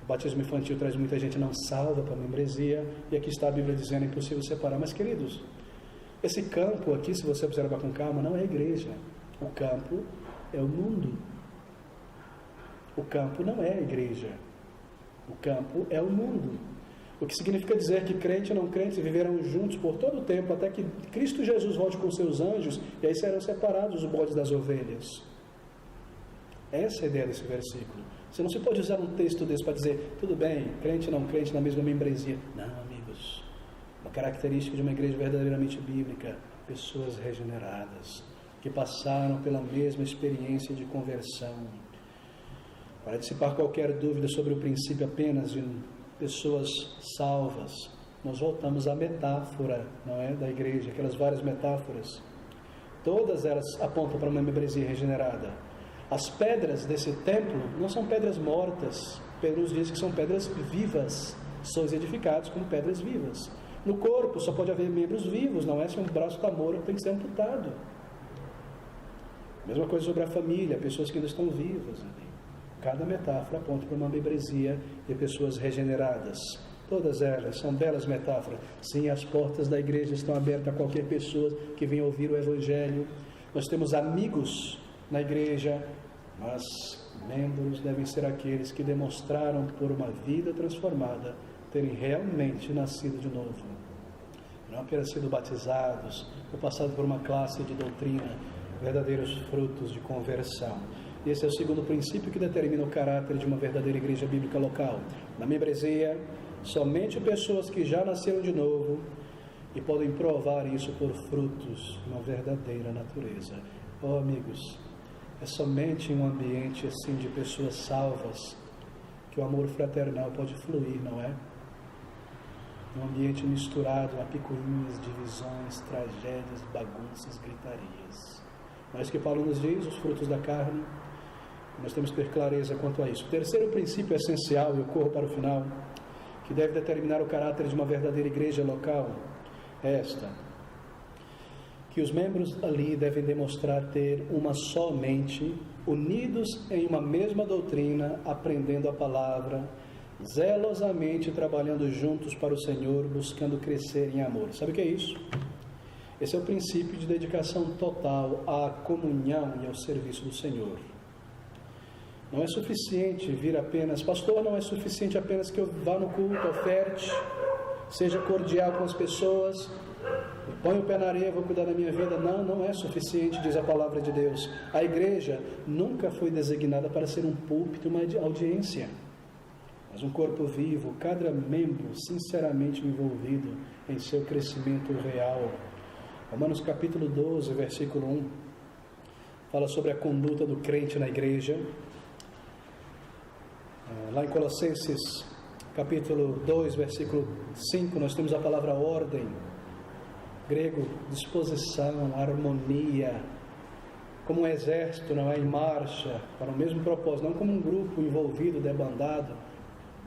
O batismo infantil traz muita gente não salva para a membresia, e aqui está a Bíblia dizendo: é impossível separar. Mas, queridos, esse campo aqui, se você observar com calma, não é a igreja. O campo é o mundo. O campo não é a igreja. O campo é o mundo. O que significa dizer que crente e não crente viverão juntos por todo o tempo, até que Cristo Jesus volte com seus anjos, e aí serão separados os bodes das ovelhas. Essa é a ideia desse versículo. Você não se pode usar um texto desse para dizer: tudo bem, crente e não crente na mesma membresia. Não, amigos. Uma característica de uma igreja verdadeiramente bíblica: pessoas regeneradas, que passaram pela mesma experiência de conversão. Para dissipar qualquer dúvida sobre o princípio apenas de pessoas salvas, nós voltamos à metáfora, não é, da igreja, aquelas várias metáforas. Todas elas apontam para uma membresia regenerada. As pedras desse templo não são pedras mortas. Pedro nos diz que são pedras vivas. Sois edificados como pedras vivas. No corpo só pode haver membros vivos, não é? Se um braço está morto, tem que ser amputado. Mesma coisa sobre a família, pessoas que ainda estão vivas. Cada metáfora aponta para uma membresia de pessoas regeneradas. Todas elas são belas metáforas. Sim, as portas da igreja estão abertas a qualquer pessoa que venha ouvir o Evangelho. Nós temos amigos na igreja, mas membros devem ser aqueles que demonstraram por uma vida transformada terem realmente nascido de novo. Não apenas sido batizados ou passado por uma classe de doutrina, verdadeiros frutos de conversão. Esse é o segundo princípio que determina o caráter de uma verdadeira igreja bíblica local. Na membresia, somente pessoas que já nasceram de novo e podem provar isso por frutos de uma verdadeira natureza. Oh, amigos, é somente em um ambiente assim de pessoas salvas que o amor fraternal pode fluir, não é? Um ambiente misturado a picuinhas, divisões, tragédias, bagunças, gritarias. Mas que Paulo nos diz, os frutos da carne, nós temos que ter clareza quanto a isso. O terceiro princípio essencial, e eu corro para o final, que deve determinar o caráter de uma verdadeira igreja local, é esta: que os membros ali devem demonstrar ter uma só mente, unidos em uma mesma doutrina, aprendendo a palavra, zelosamente trabalhando juntos para o Senhor, buscando crescer em amor. Sabe o que é isso? Esse é o princípio de dedicação total à comunhão e ao serviço do Senhor. Não é suficiente vir apenas, pastor, não é suficiente apenas que eu vá no culto, oferte, seja cordial com as pessoas, põe o pé na areia, vou cuidar da minha vida. Não, não é suficiente, diz a palavra de Deus. A igreja nunca foi designada para ser um púlpito, uma audiência, mas um corpo vivo, cada membro sinceramente envolvido em seu crescimento real. Romanos capítulo 12, versículo 1, fala sobre a conduta do crente na igreja. Lá em Colossenses capítulo 2, versículo 5, nós temos a palavra ordem, grego, disposição, harmonia, como um exército, não é, em marcha, para o mesmo propósito, não como um grupo envolvido, debandado,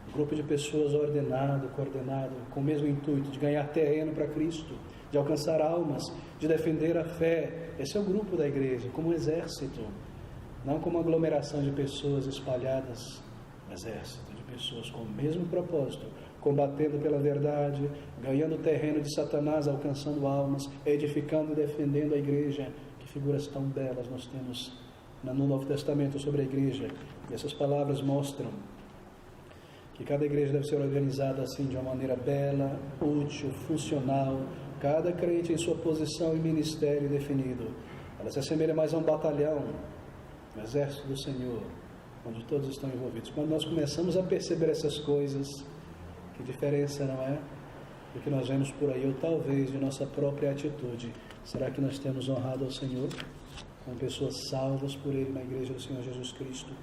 um grupo de pessoas ordenado, coordenado, com o mesmo intuito de ganhar terreno para Cristo, de alcançar almas, de defender a fé. Esse é o grupo da igreja, como um exército, não como uma aglomeração de pessoas espalhadas, um exército de pessoas com o mesmo propósito, combatendo pela verdade, ganhando terreno de Satanás, alcançando almas, edificando e defendendo a igreja. Que figuras tão belas nós temos no Novo Testamento sobre a igreja. E essas palavras mostram que cada igreja deve ser organizada assim, de uma maneira bela, útil, funcional, cada crente em sua posição e ministério definido. Ela se assemelha mais a um batalhão, um exército do Senhor, onde todos estão envolvidos. Quando nós começamos a perceber essas coisas, que diferença, não é? Do que nós vemos por aí, ou talvez de nossa própria atitude. Será que nós temos honrado ao Senhor com pessoas salvas por Ele na igreja do Senhor Jesus Cristo?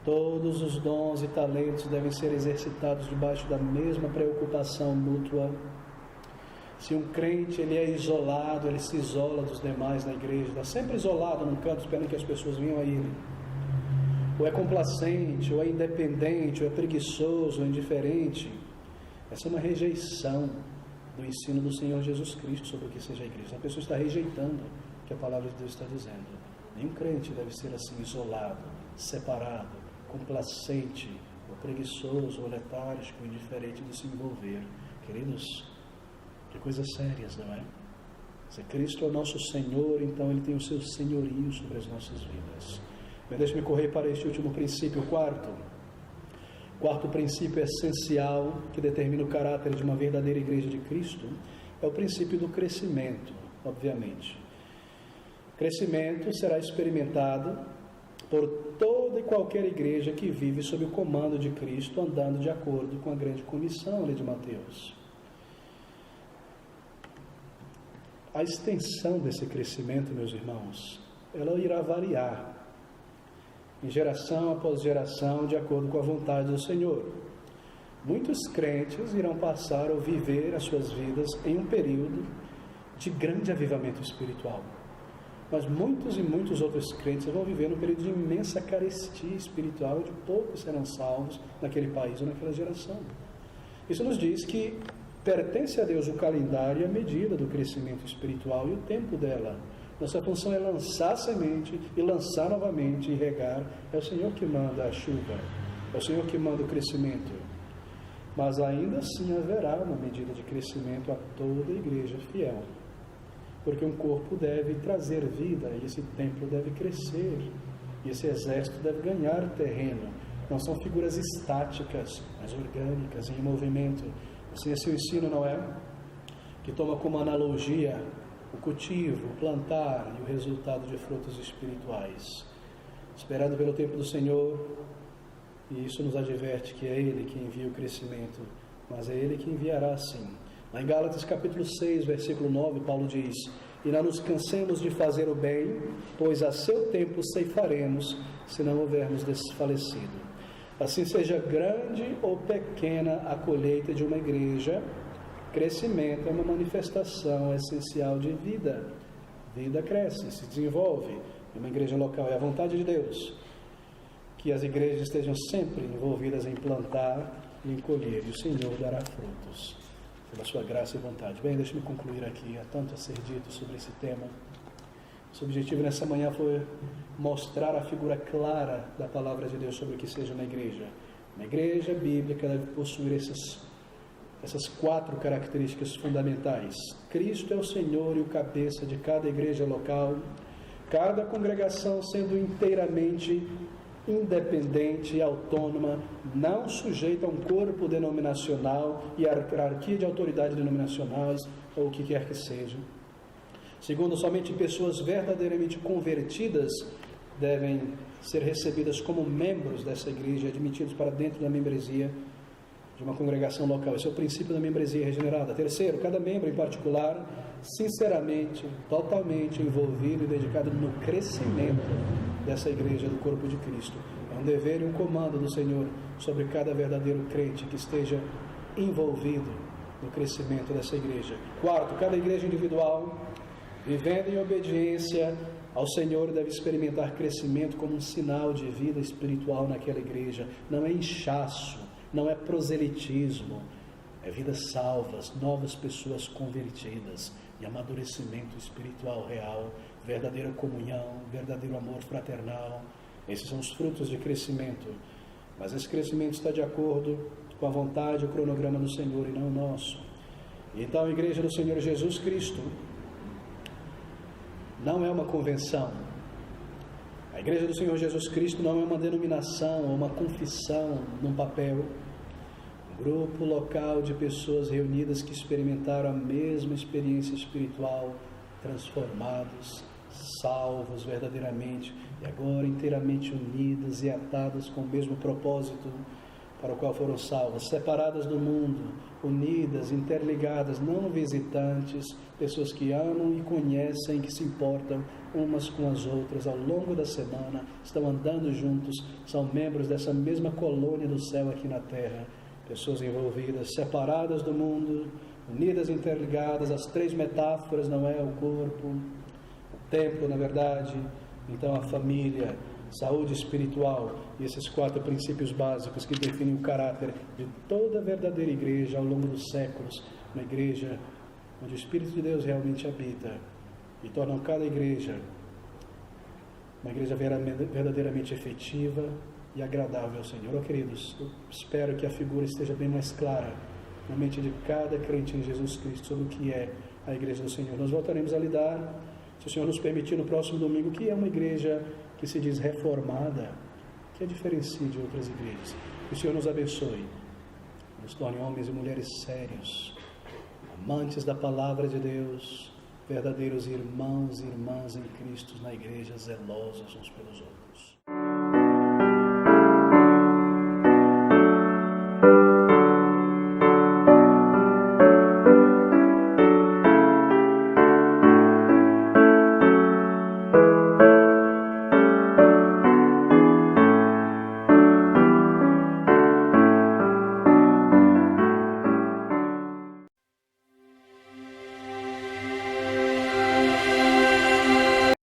Todos os dons e talentos devem ser exercitados debaixo da mesma preocupação mútua. Se um crente ele é isolado, ele se isola dos demais na igreja, está sempre isolado num canto esperando que as pessoas venham a ele, ou é complacente, ou é independente, ou é preguiçoso, ou indiferente, essa é uma rejeição do ensino do Senhor Jesus Cristo sobre o que seja a igreja. A pessoa está rejeitando o que a palavra de Deus está dizendo. Nenhum crente deve ser assim, isolado, separado, complacente, ou preguiçoso, ou letárgico, indiferente de se envolver. Queridos, que coisas sérias, não é? Se Cristo é o nosso Senhor, então Ele tem o seu senhorio sobre as nossas vidas. Mas deixe-me correr para este último princípio, o quarto princípio essencial que determina o caráter de uma verdadeira igreja de Cristo é o princípio do crescimento, obviamente. Crescimento será experimentado por toda e qualquer igreja que vive sob o comando de Cristo, andando de acordo com a grande comissão ali de Mateus. A extensão desse crescimento, meus irmãos, ela irá variar em geração após geração, de acordo com a vontade do Senhor. Muitos crentes irão passar ou viver as suas vidas em um período de grande avivamento espiritual. Mas muitos e muitos outros crentes vão viver num período de imensa carestia espiritual, onde poucos serão salvos naquele país ou naquela geração. Isso nos diz que pertence a Deus o calendário e a medida do crescimento espiritual e o tempo dela. Nossa função é lançar semente e lançar novamente e regar. É o Senhor que manda a chuva, é o Senhor que manda o crescimento. Mas ainda assim haverá uma medida de crescimento a toda a igreja fiel, porque um corpo deve trazer vida e esse templo deve crescer e esse exército deve ganhar terreno. Não são figuras estáticas, mas orgânicas, em movimento. Assim, esse ensino, não é? Que toma como analogia o cultivo, o plantar e o resultado de frutos espirituais, esperado pelo tempo do Senhor. E isso nos adverte que é Ele que envia o crescimento, mas é Ele que enviará sim. Lá em Gálatas capítulo 6, versículo 9, Paulo diz: e não nos cansemos de fazer o bem, pois a seu tempo ceifaremos, se não houvermos desfalecido. Assim seja grande ou pequena a colheita de uma igreja, crescimento é uma manifestação essencial de vida. Vida cresce, se desenvolve em uma igreja local. É a vontade de Deus que as igrejas estejam sempre envolvidas em plantar e em colher, e o Senhor dará frutos pela sua graça e vontade. Bem, deixe-me concluir aqui. Há tanto a ser dito sobre esse tema. Nosso objetivo nessa manhã foi mostrar a figura clara da palavra de Deus sobre o que seja uma igreja. Uma igreja bíblica deve possuir essas 4 características fundamentais. Cristo é o Senhor e o cabeça de cada igreja local, cada congregação sendo inteiramente independente e autônoma, não sujeita a um corpo denominacional e a hierarquia de autoridades denominacionais, ou o que quer que seja. Segundo, somente pessoas verdadeiramente convertidas devem ser recebidas como membros dessa igreja, admitidos para dentro da membresia de uma congregação local. Esse é o princípio da membresia regenerada. Terceiro, cada membro em particular, sinceramente, totalmente envolvido e dedicado no crescimento dessa igreja do corpo de Cristo. É um dever e um comando do Senhor sobre cada verdadeiro crente que esteja envolvido no crescimento dessa igreja. Quarto, cada igreja individual, vivendo em obediência ao Senhor, deve experimentar crescimento como um sinal de vida espiritual naquela igreja. Não é inchaço, não é proselitismo, é vidas salvas, novas pessoas convertidas e amadurecimento espiritual real, verdadeira comunhão, verdadeiro amor fraternal. Esses são os frutos de crescimento. Mas esse crescimento está de acordo com a vontade e o cronograma do Senhor e não o nosso. E então a igreja do Senhor Jesus Cristo não é uma convenção. A igreja do Senhor Jesus Cristo não é uma denominação ou uma confissão num papel. Um grupo local de pessoas reunidas que experimentaram a mesma experiência espiritual, transformados, salvos verdadeiramente e agora inteiramente unidas e atadas com o mesmo propósito para o qual foram salvas, separadas do mundo, unidas, interligadas, não visitantes, pessoas que amam e conhecem, que se importam umas com as outras ao longo da semana, estão andando juntos, são membros dessa mesma colônia do céu aqui na terra, pessoas envolvidas, separadas do mundo, unidas, interligadas. As três metáforas: não é o corpo, o templo, na verdade, então a família, saúde espiritual, e esses quatro princípios básicos que definem o caráter de toda a verdadeira igreja ao longo dos séculos, uma igreja onde o Espírito de Deus realmente habita, e tornam cada igreja uma igreja verdadeiramente efetiva e agradável ao Senhor. Queridos, eu espero que a figura esteja bem mais clara na mente de cada crente em Jesus Cristo sobre o que é a igreja do Senhor. Nós voltaremos a lidar, se o Senhor nos permitir, no próximo domingo, que é uma igreja que se diz reformada, que a diferencie de outras igrejas. Que o Senhor nos abençoe, nos torne homens e mulheres sérios, amantes da palavra de Deus, verdadeiros irmãos e irmãs em Cristo na igreja, zelosos uns pelos outros.